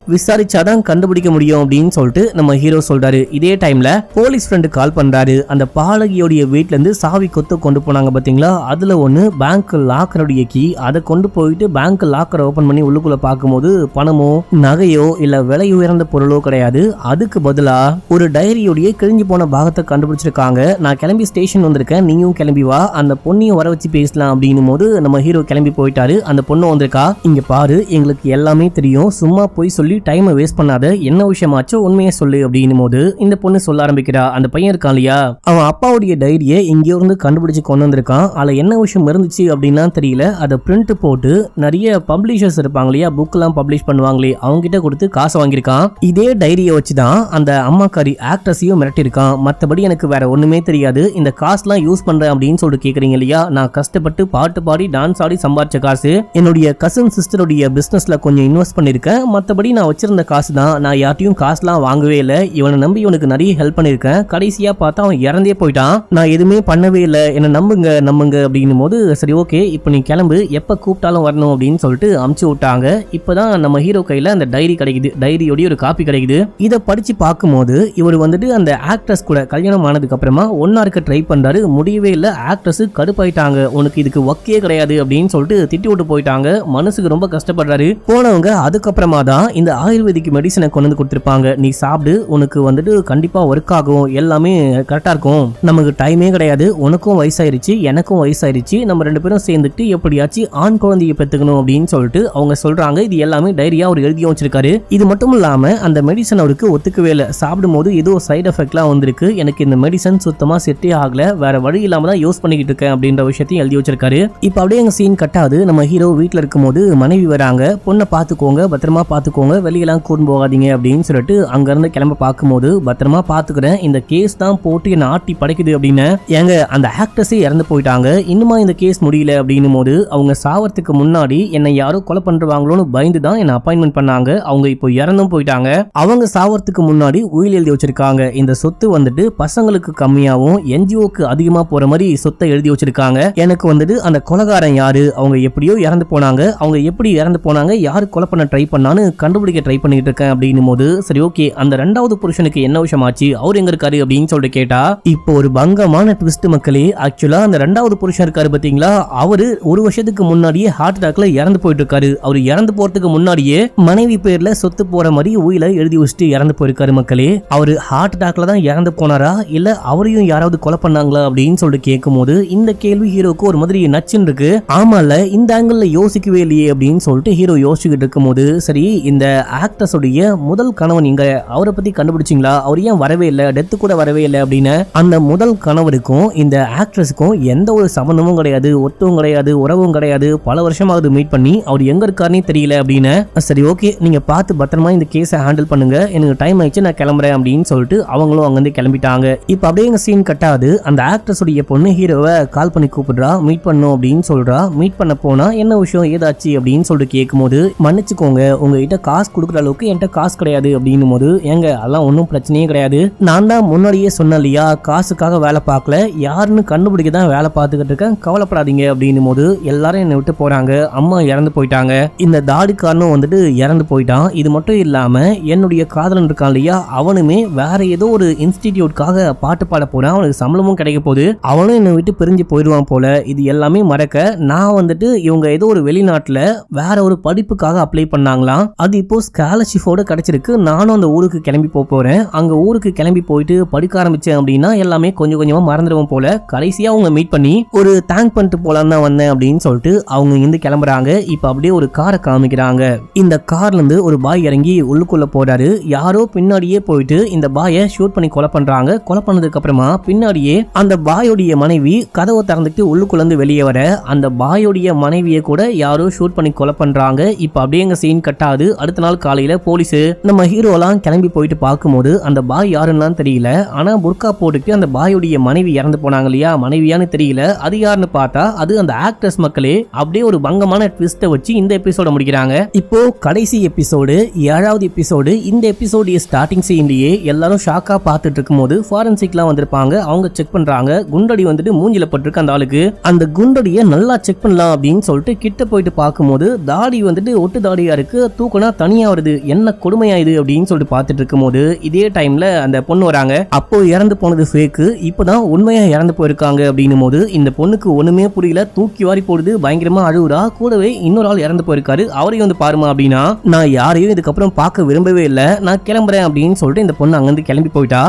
விசாரிச்சாதான் கண்டுபிடிக்க முடியும் அப்படின்னு சொல்லிட்டு நம்ம ஹீரோ சொல்றாரு. இதே டைம்ல போலீஸ் ஃப்ரெண்டு கால் பண்றாரு. அந்த பாலகியோடைய வீட்ல இருந்து சாவி கொண்டு போனாங்க பாத்தீங்களா, அதுல ஒண்ணு பேங்க் லாக்கருடைய கீ, அதை கொண்டு போயிட்டு பேங்க் லாக்கரை ஓபன் பண்ணி உள்ளுக்குள்ள பார்க்கும்போது பணமோ நகையோ இல்ல விலை உயர்ந்த பொருளோ கிடையாது, அதுக்கு பதிலா ஒரு டைரியோடைய கிழிஞ்சு போன பாகத்தை கண்டுபிடிச்சிருக்காங்க. நான் கிளம்பி ஸ்டேஷன் வந்திருக்கேன், நீயும் கிளம்பி வா, அந்த பொண்ணையும் வர வச்சு பேசலாம் அப்படின்னும் போது நம்ம ஹீரோ கிளம்பி போயிட்டாரு. அந்த பொண்ணு வந்திருக்கா, இங்க பாரு எங்களுக்கு எல்லாமே தெரியும், சும்மா போய் சொல்லி டைம் வேஸ்ட் பண்ணாத, என்ன விஷயமாச்சோ உண்மையை சொல்லு அப்படின்னும் போது இந்த பொண்ணு சொல்ல ஆரம்பிக்கிறா. அந்த பையன் இருக்கான் இல்லையா அவன் அப்பாவுடைய டைரியை எங்கேயோ இருந்து கண்டுபிடிச்சு கொண்டு வந்திருக்கான், அதுல என்ன விஷயம் இருந்துச்சு அப்படின்னா தெரியல, அதை பிரிண்ட் போட்டு நிறைய பப்ளிஷர்ஸ் இருப்பாங்க இல்லையா புக் எல்லாம் பப்ளிஷ் பண்ணுவாங்களே அவங்க கிட்ட கொடுத்து காசை வாங்கியிருக்கான். இதே டைரியை வச்சுதான் அந்த அம்மாக்காரி ஆக்ட்ரஸையும் மிரட்டிருக்கான். மற்றபடி எனக்கு வேற ஒண்ணுமே தெரியாது, இந்த காசுலாம் யூஸ் பண்றேன் அப்படின்னு சொல்லிட்டு கேக்குறீங்க இல்லையா, நான் கஷ்டப்பட்டு பாட்டு பாடி டான்ஸ் ஆடி சம்பாதிச்ச காசு, என்னுடைய கசின் சிஸ்டருடைய பிசினஸ்ல கொஞ்சம் இன்வெஸ்ட் பண்ணிருக்கேன், மற்றபடி நான் வச்சிருந்த காசு தான், நான் யார்ட்டையும் காசுலாம் வாங்கவே இல்லை, இவனை நம்பி இவனுக்கு நிறைய ஹெல்ப் பண்ணிருக்கேன், கடைசியா பார்த்தா அவன் இறந்தே போயிட்டான், நான் எதுவுமே பண்ணவே இல்லை, என்ன நம்புங்க அப்படின்னும் போது சரி ஓகே இப்போ நீ கிளம்பு, எப்ப கூப்பிட்டாலும் வரணும் அப்படின்னு சொல்லிட்டு அமுச்சு விட்டாங்க. இப்பதான் நம்ம ஹீரோ கையில அந்த டைரி கிடைக்குது, டைரியோட ஒரு காப்பி கிடைக்குது. இதை படிச்சு பார்க்கும்போது இவர் வந்துட்டு அந்த ஆக்ட்ரஸ் கூட கல்யாணம் ஆனதுக்கு அப்புறமா ஒன்னா இருக்க ட்ரை பண்றாரு, முடியவே இல்லை, ஆக்ட்ரஸ் கடுப்பாயிட்டாங்க, உனக்கு இதுக்கு ஒக்கே கிடையாது அப்படின்னு சொல்லிட்டு திட்டி விட்டு போயிட்டாங்க. மனசுக்கு ரொம்ப கஷ்டப்படுறாரு. போனவங்க அதுக்கப்புறமா தான் இந்த ஆயுர்வேதிக் மெடிசனை கொண்டு வந்து கொடுத்துருப்பாங்க. நீ சாப்பிடு, உனக்கு வந்துட்டு கண்டிப்பா ஒர்க் ஆகும், எல்லாமே கரெக்டா இருக்கும். நமக்கு டைமே கிடையாது, உனக்கும் வயசாயிருச்சு எனக்கும் வயசாயிருச்சு, நம்ம 2 பேரும் சேர்ந்துட்டு எப்படியாச்சும் ஆண் குழந்தையை பெற்றுக்கணும் அப்படின்னு சொல்லிட்டு அவங்க சொல்றாங்க. இது எல்லாமே டைரியா அவர் எழுதியும் வச்சிருக்காரு. இது மட்டும் இல்லாம அந்த மெடிசன் அவருக்கு ஒத்துக்கவே இல்லை. சாப்பிடும் போது ஏதோ சைடு எஃபெக்ட்லாம் வந்திருக்கு, எனக்கு இந்த மெடிசன் சுத்தமா செட்டே ஆகல, வேற வழி இல்லாம தான் யூஸ் பண்ணிக்கிட்டு இருக்கேன் அப்படின்ற விஷயத்தையும் எழுதி வச்சிருக்காரு. இப்ப அப்படியே எங்க சீன் கட்டாது. நம்ம ஹீரோ வீட்டுல இருக்கும்போது மனைவி வராங்க. பொண்ணை பாத்துக்கோங்க, பத்திரமா பாத்துக்கோங்க, வெளியெல்லாம் கூட்டு போகாதீங்க அப்படின்னு சொல்லிட்டு அங்க இருந்து கிளம்ப பார்க்கும்போது, பத்திரமா பாத்துக்கிறேன், இந்த கேஸ் தான் போட்டு என்ன ஆட்டி படைக்குது அப்படின்னு. ஏங்க அந்த ஆக்ட்ரஸே இறந்து போயிட்டாங்க, இன்னுமா இந்த கேஸ் முடியல அப்படின்னும் போது, அவங்க சாவறதுக்கு முன்னாடி என்னை யாரோ கொலை பண்றாங்களோன்னு பயந்து தான் என்ன அப்பாயின்மெண்ட் பண்ணாங்க, அவங்க இப்போ இறந்தும் போயிட்டாங்க. அவங்க சாவறதுக்கு முன்னாடி உயில் எழுதி வச்சிருக்காங்க, இந்த சொத்து வந்துட்டு பசங்களுக்கு கம்மியாவும் என்ஜிஓக்கு அதிகமா போற மாதிரி சொத்தை எழுதி வச்சிருக்காங்க. எனக்கு வந்துட்டு அந்த கொலைகாரன் யாரு, அவங்க எப்படியோ இறந்து போனாங்க, அவங்க எப்படி இறந்து போனாங்க, யாரு கொலை பண்ண ட்ரை பண்ணான்னு கண்டுபிடிக்க ட்ரை பண்ணிட்டு இருக்கேன் அப்படின்னும் போது, சரி ஓகே அந்த 2வது புருஷனுக்கு என்ன விஷயம் ஆச்சு, அவர் எங்க இருக்காரு அப்படின்னு சொல்லிட்டு கேட்டா, இப்போ ஒரு பங்கமான ட்விஸ்ட் மக்களே. ஆக்சுவலா அந்த 2வது புருஷன் இருக்காரு பாத்தீங்களா, அவரு 1 வருஷத்துக்கு முன்னாடியே ஹார்ட் அட்டாக்ல இறந்து போயிட்டு இருக்காரு. அவர் இறந்து போறதுக்கு முன்னாடியே மனைவி பேர்ல சொத்து போற மாதிரி உயில எழுதி வச்சுட்டு இறந்து போயிருக்காரு மக்களே. அவரு ஹார்ட் அட்டாக்ல தான் இறந்து போனாரா, இல்ல அவரையும் யாராவது கொலை பண்ணாங்களா அப்படின்னு சொல்லிட்டு கேட்கும் போது, இந்த கேள்வி ஹீரோக்கு ஒரு மாதிரி நச்சுன்னு இருக்கு. ஆமால இந்த ஆங்கிள் யோசிக்கவே இல்லையே அப்படின்னு சொல்லிட்டு ஹீரோ யோசிச்சுக்கிட்டு இருக்கும் போது, சரி இந்த ஆக்ட்ரஸ் உடைய முதல் கணவன் இங்க, அவரை பத்தி கண்டுபிடிச்சிங்களா, அவர் ஏன் வரவே இல்லை, டெத்து கூட வரவே இல்லை அப்படின்னு. அந்த முதல் கணவருக்கும் இந்த ஆக்ட்ரஸுக்கும் எந்த ஒரு சம்பந்தமும் கிடையாது, ஒத்துவும் கிடையாது, உறவும் கிடையாது, பல வருஷமாவது மீட் பண்ணி அவர் எங்க இருக்காருன்னே தெரியல அப்படின்னு. சரி ஓகே நீங்க பார்த்து பத்திரமா இந்த கேஸை ஹேண்டில் பண்ணுங்க, எனக்கு டைம் ஆயிடுச்சு நான் கிளம்புறேன் அப்படின்னு சொல்லிட்டு அவங்களும் அங்கிருந்து கிளம்பிட்டாங்க. இப்ப அப்படியே எங்க சீன் கட்டாது. அந்த ஆக்ட்ரஸ் உடைய பொண்ணு ஹீரோவை கால் பண்ணி கூப்பிடுறா, மீட் பண்ணும் அப்படின்னு சொல்றா. மீட் பண்ண போனா என்ன விஷயம் ஏதாச்சு அப்படின்னு சொல்லிட்டு கேட்கும் போது, மன்னிச்சுக்கோங்க உங்ககிட்ட காசு கொடுக்குற அளவுக்கு என்கிட்ட காசு கிடையாது அப்படின்னும் போது, ஏங்க அதெல்லாம் ஒன்றும் பிரச்சனையே கிடையாது, நான் தான் முன்னாடியே சொன்னேன் இல்லையா, காசுக்காக வேலை பார்க்கல, யாருன்னு கண்டுபிடிக்க தான் வேலை பார்த்துக்கிட்டு இருக்கேன், கவலைப்படாதீங்க அப்படின்னும் போது எல்லாரும் என்னை விட்டு போறாங்க, அம்மா இறந்து போயிட்டாங்க, இந்த தாடிக்காரனும் வந்துட்டு இறந்து போயிட்டான், இது மட்டும் இல்லாம என்னுடைய காதலன் இருக்கான் இல்லையா, அவனுமே வேற ஏதோ ஒரு இன்ஸ்டிடியூட்காக பாட்டு பாட போறான், அவனுக்கு சம்பளமும் கிடைக்க போகுது, அவனும் என்னை விட்டு பிரிஞ்சு போயிடுவான் போல. இது எல்லாமே மறக்க நான் வந்துட்டு இவங்க ஏதோ ஒரு வெளிநாட்டுல வேற ஒரு படிப்புக்காக அப்ளை பண்ணாங்களாம், அது இப்போ ஸ்காலர்ஷிப்போட கிடைச்சிருக்கு, நானும் அந்த ஊருக்கு கிளம்பி போறேன், அங்க ஊருக்கு கிளம்பி போயிட்டு படிக்க ஆரம்பிச்சேன் அப்படின்னா எல்லாமே கொஞ்சம் கொஞ்சமா மறந்துடுவோம் போல, கடைசியா அவங்க மீட் பண்ணி ஒரு தேங்க் பண்ணிட்டு போலாம் தான் வந்தேன் அப்படின்னு சொல்லிட்டு அவங்க இருந்து கிளம்புறாங்க. இப்ப அப்படியே ஒரு காரை காமிக்கிறாங்க. இந்த கார்ல இருந்து ஒரு பாய் இறங்கி உள்ளுக்குள்ள போறாரு. யாரோ பின்னாடியே போயிட்டு இந்த பாயை ஷூட் பண்ணி கொலை பண்றாங்க. கொலை பண்ணதுக்கு அப்புறமா பின்னாடியே அந்த பாயோடைய மனைவி கதவை திறந்துட்டு உள்ளுக்குள்ள இருந்து வெளியே வர, அந்த பாயோடைய மனைவியை கூட யாரோ ஷூட் பண்ணி கொலை பண்றாங்க. இப்ப அப்படியே எங்க சீன் கட்டாது. அடுத்த நாள் காலையில போலீஸ் நம்ம ஹீரோலாம் கிளம்பி போயிட்டு பார்க்கும்போது அந்த பாய் யாருன்னு தெரியல, ஆனா புர்கா போட்டுட்டு அந்த பாயோடைய மனைவி இறந்து போனாங்க இல்லையா, மனைவியான்னு தெரியல, அது யாருன்னு பார்த்தா அது அந்த ஆக்ட்ரஸ் மக்களே. அப்படியே ஒரு பங்கமான ட்விஸ்ட்டை வச்சு இந்த எபிசோட முடிக்கிறாங்க. இப்போ கடைசி எபிசோடு 7வது எபிசோடு. இந்த எபிசோடு ஸ்டார்டிங் சீன்லயே எல்லாரும் ஷாக்கா பார்த்துட்டு இருக்கும்போது ஃபாரன்சிக்லாம் வந்திருப்பாங்க. அவங்க செக் பண்றாங்க, குண்டடி வந்துட்டு மூஞ்சில பட்டிருக்கு அந்த ஆளுக்கு. அந்த குண்டடியை நல்லா செக் பண்ணலாம் அப்படின்னு சொல்லிட்டு கிட்ட போயிட்டு பார்க்கும்போது தாடி வந்துட்டு ஒட்டு தாடியா இருக்கு, தூக்குனா தனியா வருது, என்ன கொடுமையா இது அப்படின்னு சொல்லிட்டு பார்த்துட்டு இருக்கும்போது இதே டைம்ல அந்த பொண்ணு வராங்க. அப்போ இறந்து போனது ஃபேக்கு, இப்பதான் உண்மையா இறந்து போயிருக்காங்க அப்படின்னும் போது இந்த பொண்ணுக்கு ஒண்ணுமே புரியல, தூக்கி வாரி போடுது, பயங்கரமா அழுகுறா. கூடவே இன்னொரு ஆள் இறந்து போயிருக்காரு, அவரையும் வந்து பாருமா அப்படின்னா, நான் யாரையும் இதுக்கப்புறம் பார்க்க விரும்பவே இல்லை, நான் கிளம்புறேன் அப்படின்னு சொல்லிட்டு இந்த பொண்ணு அங்கிருந்து கிளம்பி போயிட்டா.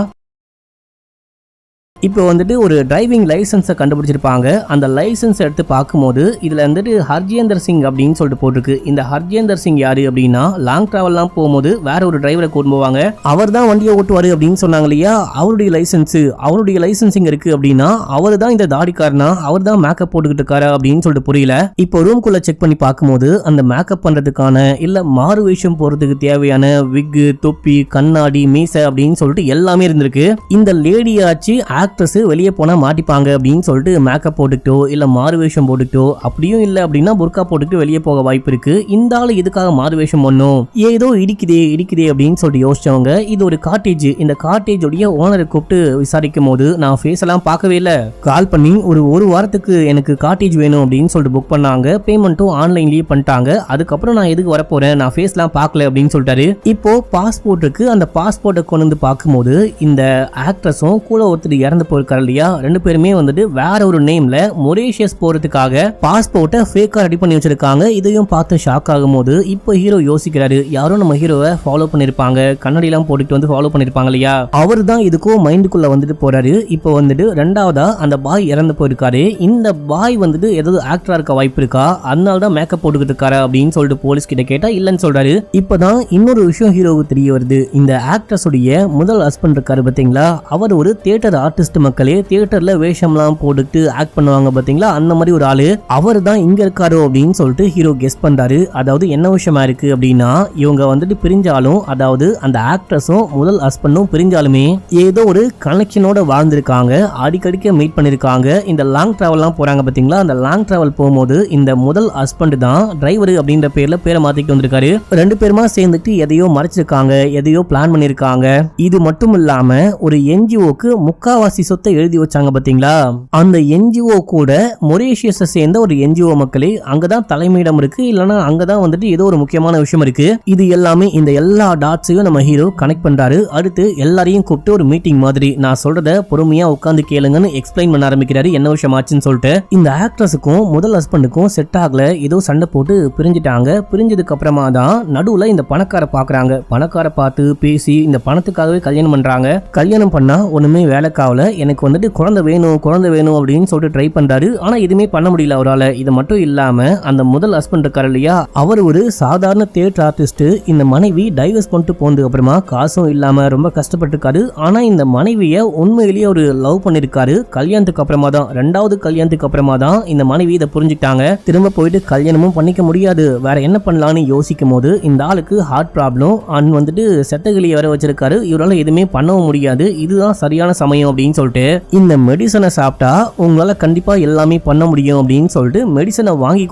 இப்போ வந்துட்டு ஒரு டிரைவிங் லைசன்ஸை கண்டுபிடிச்சிருப்பாங்க. அந்த லைசன்ஸ் எடுத்து பார்க்கும்போது இதில் வந்துட்டு ஹர்ஜேந்தர் சிங் அப்படின்னு சொல்லிட்டு போட்டிருக்கு. இந்த ஹர்ஜேந்தர் சிங் யாரு அப்படின்னா, லாங் டிராவல்லாம் போகும்போது வேற ஒரு டிரைவரை கூட்டு போவாங்க, அவர் தான் வண்டியை ஓட்டுவாரு அப்படின்னு சொன்னாங்க இல்லையா, அவருடைய லைசன்சிங் இருக்கு அப்படின்னா அவர் தான் இந்த தாடிக்காரனா, அவர் தான் மேக்கப் போட்டுக்கிட்டு இருக்காரா அப்படின்னு சொல்லிட்டு புரியல. இப்போ ரூம்குள்ள செக் பண்ணி பார்க்கும்போது அந்த மேக்கப் பண்றதுக்கான இல்ல மாறு வேஷம் போறதுக்கு தேவையான விக்கு, தொப்பி, கண்ணாடி, மீசை அப்படின்னு சொல்லிட்டு எல்லாமே இருந்திருக்கு. இந்த லேடியாச்சு ஆக்ட்ரஸ் வெளியே போனா மாட்டிப்பாங்க அப்படின்னு சொல்லிட்டு மேக்கப் போட்டுக்கிட்டோ இல்ல மாறுவேஷம் போட்டுக்கிட்டோ, அப்படியும் இல்ல அப்படின்னா புர்கா போட்டுக்கிட்டு வெளியே போக வாய்ப்பு இருக்கு. இந்த ஆளு எதுக்காக மாறுவேஷம் பண்ணும், ஏதோ இடிக்குதே அப்படின்னு சொல்லிட்டு யோசிச்சவங்க இது ஒரு காட்டேஜ். இந்த காட்டேஜ் உடைய ஓனரை கூப்பிட்டு விசாரிக்கும் போது நான் ஃபேஸ் எல்லாம் பார்க்கவே இல்லை, கால் பண்ணி ஒரு வாரத்துக்கு எனக்கு காட்டேஜ் வேணும் அப்படின்னு சொல்லிட்டு புக் பண்ணாங்க. பேமெண்ட்டும் ஆன்லைன்லயே பண்ணிட்டாங்க. அதுக்கப்புறம் நான் எதுக்கு வரப்போறேன், நான் ஃபேஸ்லாம் பார்க்கல அப்படின்னு சொல்லிட்டாரு. இப்போ பாஸ்போர்ட் இருக்கு, அந்த பாஸ்போர்ட்டை கொண்டு வந்து பார்க்கும்போது இந்த ஆக்ட்ரஸும் கூட ஒருத்தர் இறந்து போயிருக்காரு இல்லையா, 2 பேருமே வந்துட்டு வேற ஒரு நேம்ல மொரீஷியஸ் போறதுக்காக பாஸ்போர்ட்டை ஃபேக்கா ரெடி பண்ணி வச்சிருக்காங்க. இதையும் பார்த்து ஷாக் ஆகும்போது இப்போ ஹீரோ யோசிக்கிறாரு, யாரும் நம்ம ஹீரோவை ஃபாலோ பண்ணிருப்பாங்க, கண்ணாடி எல்லாம் போட்டுட்டு வந்து ஃபாலோ பண்ணிருப்பாங்க இல்லையா, அவர் தான் இதுக்கும் மைண்டுக்குள்ள வந்துட்டு போறாரு. இப்போ வந்துட்டு ரெண்டாவதா அந்த பாய் இறந்து போயிருக்காரு, இந்த பாய் வந்துட்டு ஏதாவது ஆக்டரா இருக்க வாய்ப்பு இருக்கா, அதனால தான் மேக்கப் போட்டுக்கிட்டு இருக்காரு அப்படின்னு சொல்லிட்டு போலீஸ் கிட்ட கேட்டா இல்லன்னு சொல்றாரு. இப்பதான் இன்னொரு விஷயம் ஹீரோவுக்கு தெரிய வருது. இந்த ஆக்ட்ரஸ் உடைய முதல் ஹஸ்பண்ட் இருக்காரு பாத்தீங்களா, அவர் ஒரு தியேட்டர் ஆர்டிஸ்ட். மக்களே தியேட்டர்ல வேஷம்லாம் போட்டுட்டு ஆக்ட் பண்ணுவாங்க பாத்தீங்களா, அந்த மாதிரி ஒரு ஆளு அவர் தான் இங்க இருக்காரோ அப்படின்னு சொல்லிட்டு ஹீரோ கெஸ் பண்றாரு. அதாவது என்ன விஷயமா இருக்கு அப்படின்னா, இவங்க வந்துட்டு பிரிஞ்சாலும், அதாவது அந்த ஆக்ட்ரஸும் முதல் ஹஸ்பண்டும் பிரிஞ்சாலுமே ஏதோ ஒரு கனெக்ஷனோட வாழ்ந்திருக்காங்க, அடிக்கடிக்க மீட் பண்ணிருக்காங்க. இந்த லாங் டிராவல்லாம் போறாங்க பாத்தீங்களா, அந்த லாங் டிராவல் போகும்போது இந்த முதல் ஹஸ்பண்ட் தான் டிரைவர் அப்படின்ற பேர்ல பேரை மாத்திட்டு வந்திருக்காரு. 2 பேருமா சேர்ந்துட்டு எதையோ மறைச்சிருக்காங்க, எதையோ பிளான் பண்ணிருக்காங்க. இது மட்டும் இல்லாம ஒரு என்ஜிஓக்கு முக்காவாசி சொத்தை எழுதி வச்சாங்க பாத்தீங்களா, அந்த என்ஜிஓ கூட மொரீஷியஸை சேர்ந்த ஒரு என்ஜிஓ. மக்களே அங்கதான் தலைமையிடம் இருக்கு, இல்லனா அங்கதான் வந்துட்டு ஏதோ ஒரு முக்கியமான விஷயம் இருக்கு. இது எல்லாமே இந்த எல்லா டாட்ஸையும் நம்ம ஹீரோ கனெக்ட் பண்றாரு. அடுத்து எல்லாரையும் கூப்பிட்டு ஒரு மீட்டிங் மாதிரி, நான் சொல்றத பொறுமையா உட்கார்ந்து கேளுங்கன்னு எக்ஸ்பிளைன் பண்ண ஆரம்பிக்கிறாரு, என்ன விஷயம் ஆச்சுன்னு சொல்லிட்டு. இந்த ஆக்ட்ரஸுக்கும் முதல் ஹஸ்பண்டுக்கும் செட் ஆகல, ஏதோ சண்டை போட்டு பிரிஞ்சிட்டாங்க. பிரிஞ்சதுக்கு அப்புறமா தான் நடுவுல இந்த பணக்கார பாக்குறாங்க. பணக்கார பார்த்து பேசி இந்த பணத்துக்காகவே கல்யாணம் பண்றாங்க. கல்யாணம் பண்ணா ஒண்ணுமே வேலைக்காவல, எனக்கு வந்துட்டு குழந்தை வேணும் அப்படின்னு சொல்லிட்டு ட்ரை பண்றாரு. ஆனா எதுவுமே பண்ண முடியல அவரால். இது மட்டும் இல்லாம அந்த முதல் ஹஸ்பண்ட் இருக்காரு இல்லையா, அவர் ஒரு சாதாரண தியேட்டர் ஆர்டிஸ்ட். இந்த மனைவி டைவர்ஸ் பண்ணிட்டு போனதுக்கு அப்புறமா காசும் இல்லாம ரொம்ப கஷ்டப்பட்டிருக்காரு. ஆனா இந்த மனைவியை உண்மையிலேயே ஒரு லவ் பண்ணிருக்காரு. கல்யாணத்துக்கு அப்புறமா தான், 2வது கல்யாணத்துக்கு அப்புறமா தான் இந்த மனைவி இதை புரிஞ்சுட்டாங்க. திரும்ப போயிட்டு கல்யாணமும் பண்ணிக்க முடியாது, வேற என்ன பண்ணலான்னு யோசிக்கும் போது இந்த ஆளுக்கு ஹார்ட் ப்ராப்ளம் அண்ட் வந்துட்டு செட்டகிளி வர வச்சிருக்காரு. இவரால் எதுவுமே பண்ணவும் முடியாது, இதுதான் சரியான சமயம் அப்படின்னு சொல்லிட்டு இந்த மெடிசனை சாப்பிட்டா உங்களால கண்டிப்பா எல்லாமே பண்ண முடியும் அப்படின்னு சொல்லிட்டு மெடிசனை வாங்கி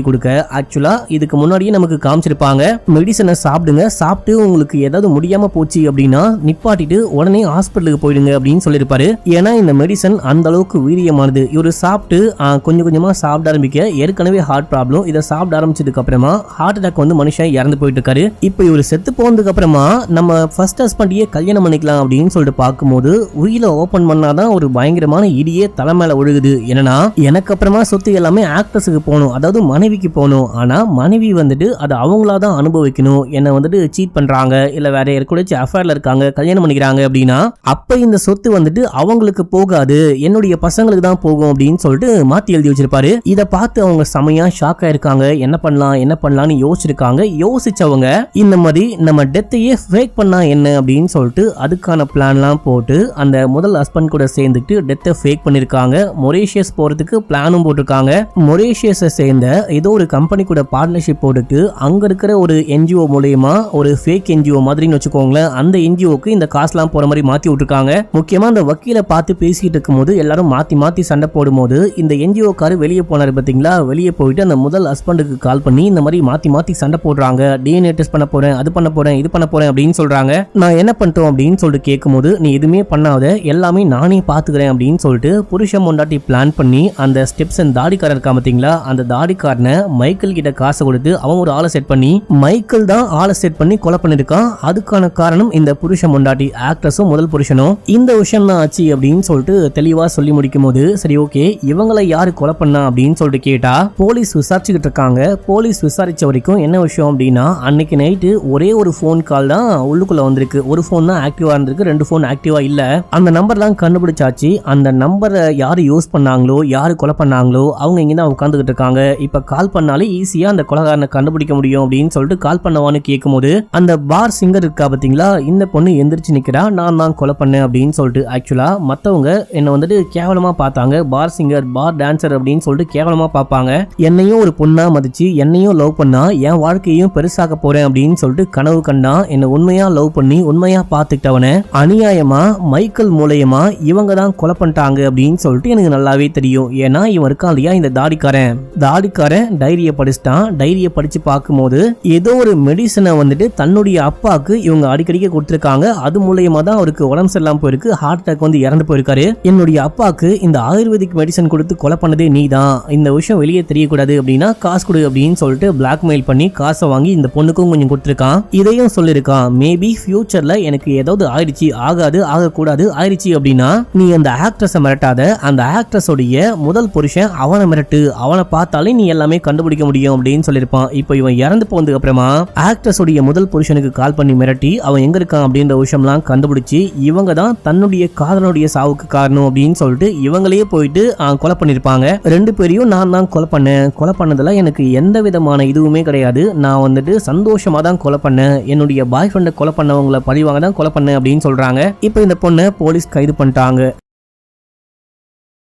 கொடுக்க ஆக்சுவலா இதுக்கு முன்னாடியே நமக்கு காமிச்சிருப்பாங்க, மெடிசனை சாப்பிடுங்க, சாப்பிட்டு உங்களுக்கு ஏதாவது முடியாம போச்சு அப்படின்னா நிப்பாட்டிட்டு உடனே ஹாஸ்பிட்டலுக்கு போயிடுங்க அப்படின்னு சொல்லியிருப்பாரு. ஏன்னா இந்த மெடிசன் அந்த அளவுக்கு வீரியமானது. இவரு சாப்பிட்டு கொஞ்சம் கொஞ்சமா சாப்பிட ஆரம்பிக்க, ஏற்கனவே ஹார்ட் ப்ராப்ளம், இதை சாப்பிட ஆரம்பிச்சதுக்கு அப்புறமா ஹார்ட் அட்டாக் வந்து மனுஷன் இறந்து போயிட்டு இருக்காரு. இப்போ இவர் செத்து போனதுக்கு அப்புறமா நம்ம ஃபர்ஸ்ட் ஹஸ்பண்டியே கல்யாணம் பண்ணிக்கலாம் அப்படின்னு சொல்லிட்டு பார்க்கும்போது உயில ஓபன் பண்ணாதான் ஒரு பயங்கரமான இடியே தலை மேல ஒழுகுது. என்னன்னா, எனக்கு அப்புறமா சொத்து எல்லாமே ஆக்ட்ரஸுக்கு போகணும், அதாவது மனைவிக்கு போகணும். ஆனா மனைவி வந்துட்டு அதை அவங்களாதான் அனுபவிக்கணும். என்ன வந்துட்டு சீட் பண்றாங்க, இல்ல வேற யாருக்கூடாச்சும் அஃபேர்ல இருக்காங்க, கல்யாணம் பண்ணிக்கிறாங்க அப்படின்னா அப்ப இந்த சொத்து வந்துட்டு அவங்களுக்கு போகாது, என்னுடைய பசங்களுக்கு தான் போகும் அப்படின்னு சொல்லிட்டு மாத்தி எழுதி வச்சிருப்பாரு. இதை பார்த்து அவங்க செமையா ஷாக் ஆயிருக்காங்க. என்ன பண்ணலாம்னு யோசிச்சிருக்காங்க. யோசிச்சவங்க இந்த மாதிரி நம்ம டெத்தையே ஃபேக் பண்ணா என்ன அப்படின்னு சொல்லிட்டு அதுக்கான பிளான்லாம் போட்டு அந்த முதல் ஹஸ்பண்ட் கூட சேர்ந்துட்டு டெத்தை ஃபேக் பண்ணிருக்காங்க. மொரீஷியஸ் போறதுக்கு பிளானும் போட்டிருக்காங்க. மொரீஷியஸை சேர்ந்த ஏதோ ஒரு கம்பெனி கூட பார்ட்னர்ஷிப் போட்டுட்டு அங்க இருக்கிற ஒரு என்ஜிஓ மூலமா ஒரு ஃபேக் என்ஜிஓ மாதிரின்னு வச்சுக்கோங்களேன், அந்த என்ஜிஓக்கு இந்த காசுலாம் போற மாதிரி மாத்தி விட்டுருக்காங்க. முக்கியமா அந்த வக்கீலை பார்த்து பேசிட்டு இருக்கும் போது எல்லாரும் மாத்தி சண்டை போடும்போது இந்த என்ஜிஓ காரு வெளியே போனாரு பாத்தீங்களா, வெளியே போயிட்டு அந்த முதல் ஹஸ்பண்டுக்கு கால் பண்ணி இந்த மாதிரி மாத்தி சண்டை போடுறாங்க, டிஎன்ஏ டெஸ்ட் பண்ண போறேன், அது பண்ண போறேன், இது பண்ண போறேன் அப்படின்னு சொல்றாங்க. நான் என்ன பண்ணிட்டோம் அப்படின்னு சொல்லிட்டு கேட்கும்போது, நீ எதுவுமே பண்ணாத, எல்லாமே நானே பாத்துக்கிறேன் அப்படின்னு சொல்லிட்டு புருஷன் பொண்டாட்டி பிளான் பண்ணி அந்த ஸ்டெப்ஸ் தாடிக்காரன் இருக்கா பாத்தீங்களா, அந்த தாடிக்காரனை மைக்கேல் கிட்ட காசை கொடுத்து அவன் ஒரு ஆளை செட் பண்ணி, மைக்கேல் தான் ஆளை செட் பண்ணி கொலை பண்ணிருக்கான். அதுக்கான காரணம் இந்த புருஷன் பொண்டாட்டி ஆக்ட்ரஸும் முதல் புருஷனும். இந்த விஷயம் தான் ஆச்சு அப்படின்னு சொல்லிட்டு தெளிவா சொல்லி முடிக்கும் போது, சரி ஓகே இவங்களை யாரு கொலை பண்ணா அப்படின்னு சொல்லிட்டு கேட்டா போலீஸ் விசாரிச்சுக்கிட்டு இருக்காங்க. போலீஸ் விசாரிச்ச வரைக்கும் என்ன விஷயம் அப்படின்னா, அன்னைக்கு நைட்டு ஒரே ஒரு போன் கால் தான் உள்ளுக்குள்ள வந்திருக்கு. ஒரு போன் தான் ஆக்டிவா இருந்திருக்கு, 2 போன் ஆக்டிவா இல்ல. அந்த நம்பர்லாம் கண்டுபிடிச்சாச்சு. அந்த நம்பரை யாரு யூஸ் பண்ணாங்களோ, யாரு கொலை பண்ணாங்களோ அவங்க இங்க தான் உட்காந்துக்கிட்டு இருக்காங்க. இப்ப கால் பண்ணாலே ஈஸியா அந்த கொலைகாரனை கண்டுபிடிக்க முடியும் அப்படின்னு சொல்லிட்டு கால் பண்ணவான்னு கேட்கும் போது, அந்த பார் சிங்கர் இருக்கா பாத்தீங்களா, இந்த பொண்ணு எந்திரிச்சு நிக்கிறா, நான் தான் கொலை பண்ணேன் அப்படின்னு சொல்லிட்டு. ஆக்சுவலா மத்தவங்க என்ன வந்துட்டு கேவலமா பார்த்தாங்க, பார் சிங்கர் பார் டான்சர் அப்படின்னு சொல்லிட்டு கேவலமா பார்ப்பாங்க. என்னையும் ஒரு பொண்ணா மதிச்சு என்னையும் லவ் பண்ணா என் வாழ்க்கையும் பெருசாக்க போறேன் அப்படின்னு சொல்லிட்டு கனவு கண்டா. என்ன உண்மையா லவ் பண்ணி உண்மையா பார்த்துக்கிட்டவன அநியாயமா மைக்கேல் மூலமா இவங்க தான் கொலை பண்ணிட்டாங்க அப்படின்னு சொல்லிட்டு எனக்கு நல்லாவே தெரியும். ஏன்னா இவன் இருக்கான் இல்லையா இந்த தாடிக்காரன் டைரியை படிச்சுட்டான். டைரியை படிச்சு பார்க்கும்போது ஏதோ ஒரு மெடிசனை வந்துட்டு தன்னுடைய அப்பாவுக்கு இவங்க அடிக்கடிக்க கொடுத்திருக்காங்க. அது மூலமா தான் அவருக்கு உடம்பு சரியில்லாம போயிருக்கு, ஹார்ட் அட்டாக் வந்து இறந்து போயிருக்காரு. என்னுடைய அப்பாவுக்கு இந்த ஆயுர்வேதிக் மெடிசன் கொடுத்து கொலை பண்ணதே நீ தான், இந்த விஷயம் வெளியே தெரியக்கூடாது அப்படின்னா காசு கொடு அப்படின்னு சொல்லிட்டு பிளாக்மெயில் பண்ணி காசை வாங்கி இந்த பொண்ணுக்கும் கொஞ்சம் கொடுத்துருக்கான். இதையும் சொல்லியிருக்கான், மேபி ஃபியூச்சர்ல எனக்கு ஏதாவது ஆயிடுச்சு, ஆகாது ஆகக்கூடாது ஆயிடுச்சு அப்படின்னா நீ அந்த ஆக்ட்ரஸை மிரட்டாத, அந்த ஆக்ட்ரஸோடைய முதல் புருஷன் அவனை மிரட்டு, அவனை பார்த்தாலே நீ எல்லாமே கண்டுபிடிக்க முடியும் அப்படின்னு சொல்லியிருப்பான். இப்போ இவன் இறந்து போனதுக்கு அப்புறமா ஆக்ட்ரஸோடைய முதல் புருஷனுக்கு கால் பண்ணி மிரட்டி அவன் எங்க இருக்கான் அப்படின்ற விஷயம்லாம் கண்டுபிடிச்சு இவங்க தான் தன்னுடைய காதலனுடைய சாவுக்கு காரணம் அப்படின்னு சொல்லிட்டு இவங்களே போயிட்டு கொலை பண்ணிருப்பாங்க. ரெண்டு பேரையும் நான் தான் கொலை பண்ணேன், கொலை பண்ணதுல எனக்கு எந்த விதமான இதுவுமே கிடையாது, நான் வந்துட்டு சந்தோஷமா தான் கொலை பண்ணேன், என்னுடைய பாய் ஃப்ரெண்டை கொலை பண்ணவங்களை பழிவாங்க தான் கொலை பண்ணேன் அப்படின்னு சொல்றாங்க. இப்போ இந்த பொண்ணை போலீஸ் கைது பண்ணிட்டாங்க.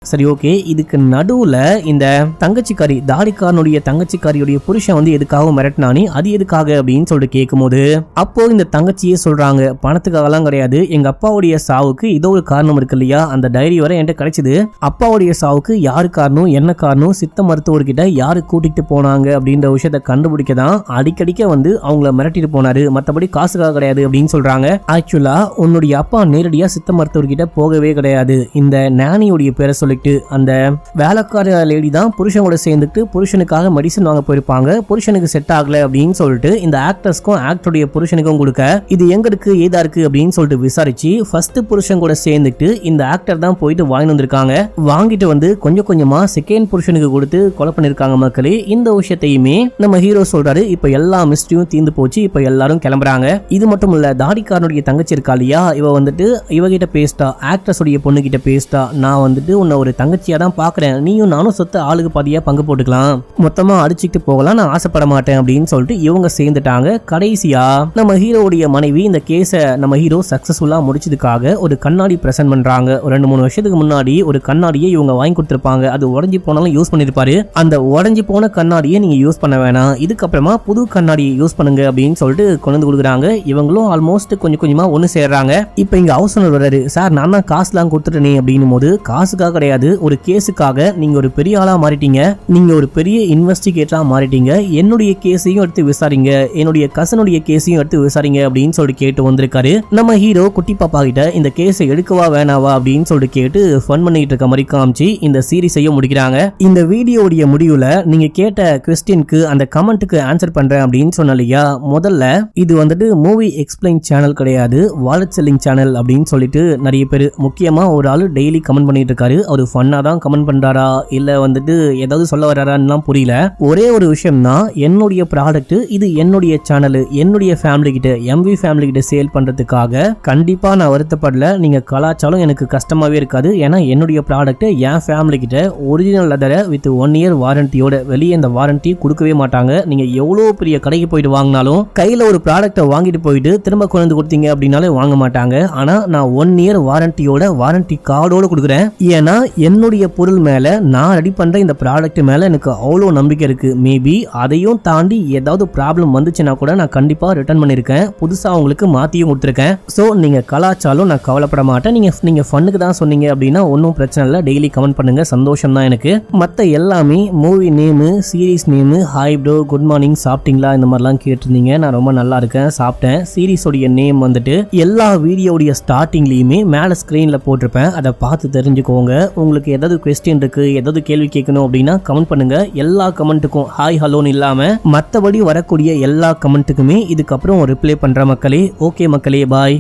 சரி, ஓகே. இதுக்கு நடுவுல இந்த தங்கச்சிக்காரி தாடிக்காரனுடைய தங்கச்சிக்காரியுடைய புருஷன் வந்து எதுக்காக மிரட்டினானி, அது எதுக்காக அப்படின்னு சொல்லிட்டு கேட்கும்போது அப்போ இந்த தங்கச்சியே சொல்றாங்க, பணத்துக்காகலாம் கிடையாது, எங்க அப்பாவுடைய சாவுக்கு இதோ ஒரு காரணம் இருக்கு இல்லையா, அந்த டைரி வரை என்கிட்ட கிடைச்சது, அப்பாவுடைய சாவுக்கு யாரு காரணம் என்ன காரணம், சித்த மருத்துவர்கிட்ட யாரு கூட்டிட்டு போனாங்க அப்படின்ற விஷயத்த கண்டுபிடிக்க தான் அடிக்கடிக்க வந்து அவங்கள மிரட்டிட்டு போனாரு, மற்றபடி காசுக்காக கிடையாது அப்படின்னு சொல்றாங்க. ஆக்சுவலா உன்னுடைய அப்பா நேரடியா சித்த மருத்துவர்கிட்ட போகவே கிடையாது, இந்த நானியுடைய பேரை சொல்லிட்டு அந்த வேலைக்கார லேடி தான் புருஷனோட சேர்ந்துட்டு புருஷனுக்காக மெடிசன் வாங்க போயிருப்பாங்க, புருஷனுக்கு செட் ஆகல அப்படின்னு சொல்லிட்டு இந்த ஆக்டர்ஸ்க்கும் ஆக்டருடைய புருஷனுக்கும் கொடுக்க இது எங்க இருக்கு ஏதா இருக்கு அப்படின்னு சொல்லிட்டு விசாரிச்சு ஃபர்ஸ்ட் புருஷன் கூட சேர்ந்துட்டு இந்த ஆக்டர் தான் போயிட்டு வாங்கி வந்திருக்காங்க. வாங்கிட்டு வந்து கொஞ்சம் கொஞ்சமா செகண்ட் புருஷனுக்கு கொடுத்து கொலை பண்ணிருக்காங்க. மக்களே, இந்த விஷயத்தையுமே நம்ம ஹீரோ சொல்றாரு. இப்ப எல்லா மிஸ்டரியும் தீர்ந்து போச்சு, இப்ப எல்லாரும் கிளம்புறாங்க. இது மட்டும் இல்ல, தாடிக்காரனுடைய தங்கச்சி இருக்கா இல்லையா, இவ வந்துட்டு இவகிட்ட பேசிட்டா, ஆக்ட்ரஸ் உடைய பொண்ணு கிட்ட பேசிட்டா, நான் வந்துட்டு உன்னை ஒரு தங்கச்சியா தான் பாக்குறேன், நீயும் நானும் சொத்து ஆளுக்கு பாதியா பங்கு போட்டுக்கலாம், மொத்தமா அடிச்சுட்டு போகலாம், நான் ஆசைப்பட மாட்டேன் அப்படின்னு சொல்லிட்டு இவங்க சேர்ந்துட்டாங்க. கடைசியா நம்ம ஹீரோடைய மனைவி இந்த கேஸ நம்ம ஹீரோ சக்சஸ்ஃபுல்லா முடிச்சதுக்காக ஒரு கண்ணாடி பிரசன்ட் பண்றாங்க. ஒரு 2-3 வருஷத்துக்கு முன்னாடி ஒரு கண்ணாடியை இவங்க வாங்கி கொடுத்திருப்பாங்க, அது உடஞ்சி போனாலும் யூஸ் பண்ணிருப்பாரு. அந்த உடஞ்சி போன கண்ணாடியை நீங்க யூஸ் பண்ண வேணாம், இதுக்கப்புறமா புது கண்ணாடியை யூஸ் பண்ணுங்க அப்படின்னு சொல்லிட்டு கொண்டு கொடுக்குறாங்க. இவங்களும் ஆல்மோஸ்ட் கொஞ்சம் கொஞ்சமா ஒன்னு சேர்றாங்க. இப்ப இங்க ஹவுஸ் ஓனர் வராரு. சார், நான் தான் காசுலாம் கொடுத்துட்டேனே அப்படின்னும் போது, காசுக்காக கிடையாது, ஒரு கேஸுக்காக நீங்க ஒரு பெரிய ஆளா மாறிட்டீங்க, நீங்க ஒரு பெரிய இன்வெஸ்டிகேட்டரா மாறிட்டீங்க, என்னுடைய கேஸையும் எடுத்து விசாரிங்க, என்னுடைய கசனுடைய கேஸையும் எடுத்து விசாரிங்க அப்படின்னு சொல்லிட்டு கேட்டு வந்திருக்காரு. நம்ம ஹீரோ குட்டி பாப்பா கிட்ட இந்த கேஸை எடுக்கவா வேணாவா அப்படின்னு சொல்லிட்டு கேட்டு ஃபன் பண்ணிட்டு இருக்க மாதிரி காமிச்சு இந்த சீரிஸையும் முடிக்கிறாங்க. இந்த வீடியோடைய முடிவுல நீங்க கேட்ட क्वेश्चनக்கு அந்த கமெண்ட்டுக்கு ஆன்சர் பண்றேன் அப்படின்னு சொன்னலையா, முதல்ல இது வந்துட்டு மூவி எக்ஸ்பிளைன் சேனல் கிடையாது, வாலெட் செல்லிங் சேனல் அப்படின்னு சொல்லிட்டு நிறைய பேர், முக்கியமா ஒரு ஆளு டெய்லி கமெண்ட் பண்ணிட்டு இருக்காரு. அவர் ஃபன்னா தான் கமெண்ட் பண்றாரா இல்ல வந்துட்டு ஏதாவது சொல்ல வராரான்னு புரியல. ஒரே ஒரு விஷயம் தான், என்னுடைய ப்ராடக்ட் இது என்னுடைய சேனல், என்னுடைய ஃபேமிலி கிட்ட எம்வி ஃபேமிலி கிட்ட சேல் பண்றதுக்காக கண்டிப்பா நான் வருத்தப்படல, நீங்க கலாச்சாரம் எனக்கு கஷ்டமாவே இருக்காது, ஏன்னா என்னுடைய ப்ராடக்ட் என் ஃபேமிலி கிட்ட ஒரிஜினல் லெதர் வித் 1 இயர் வாரண்டியோட, வெளியே இந்த வாரண்டி கொடுக்கவே மாட்டாங்க. நீங்க எவ்வளவு பெரிய கடைக்கு போயிட்டு வாங்கினாலும் கையில ஒரு ப்ராடக்ட்டை வாங்கிட்டு போயிட்டு திரும்ப கொண்டு கொடுத்தீங்க அப்படின்னாலே வாங்க மாட்டாங்க. ஆனா நான் 1 இயர் வாரண்டியோட வாரண்டி கார்டோட கொடுக்குறேன், ஏன்னா என்னுடைய பொருள் மேல நான் ரெடி பண்ற இந்த ப்ராடக்ட் மேல எனக்கு அவ்வளோ நம்பிக்கை இருக்கு. மேபி அதையும் தாண்டி ஏதாவது ப்ராப்ளம் வந்துச்சுன்னா கூட நான் கண்டிப்பா ரிட்டர்ன் பண்ணிருக்கேன், புதுசா உங்களுக்கு மாத்தியும் கொடுத்துருக்கேன். சோ நீங்க கலாச்சாரம் நான் கவலைப்பட மாட்டேன், நீங்க ஃபன்னுக்கு தான் சொன்னீங்க அப்படின்னா ஒன்றும் பிரச்சனை இல்லை, டெய்லி கமெண்ட் பண்ணுங்க, சந்தோஷம் தான் எனக்கு. மற்ற எல்லாமே movie name, series name, hi bro, good morning, சாப்பிட்டீங்களா, இந்த மாதிரிலாம் கேட்டிருந்தீங்க. நான் ரொம்ப நல்லா இருக்கேன், சாப்பிட்டேன். சீரீஸோடைய நேம் வந்துட்டு எல்லா வீடியோடைய ஸ்டார்டிங்லயுமே மேல ஸ்கிரீன்ல போட்டிருப்பேன், அதை பார்த்து தெரிஞ்சுக்கோங்க. உங்களுக்கு ஏதாவது क्वेश्चन இருக்கு, ஏதாவது கேள்வி கேட்கணும் அப்படின்னா கமெண்ட் பண்ணுங்க. எல்லா கமெண்ட்டுக்கும் ஹாய் ஹலோன்னு இல்லாம மற்றபடி வரக்கூடிய எல்லா கமெண்ட்டுக்குமே இதுக்கப்புறம் ரிப்ளை பண்ற மக்களே. ஓகே மக்களே, பாய்.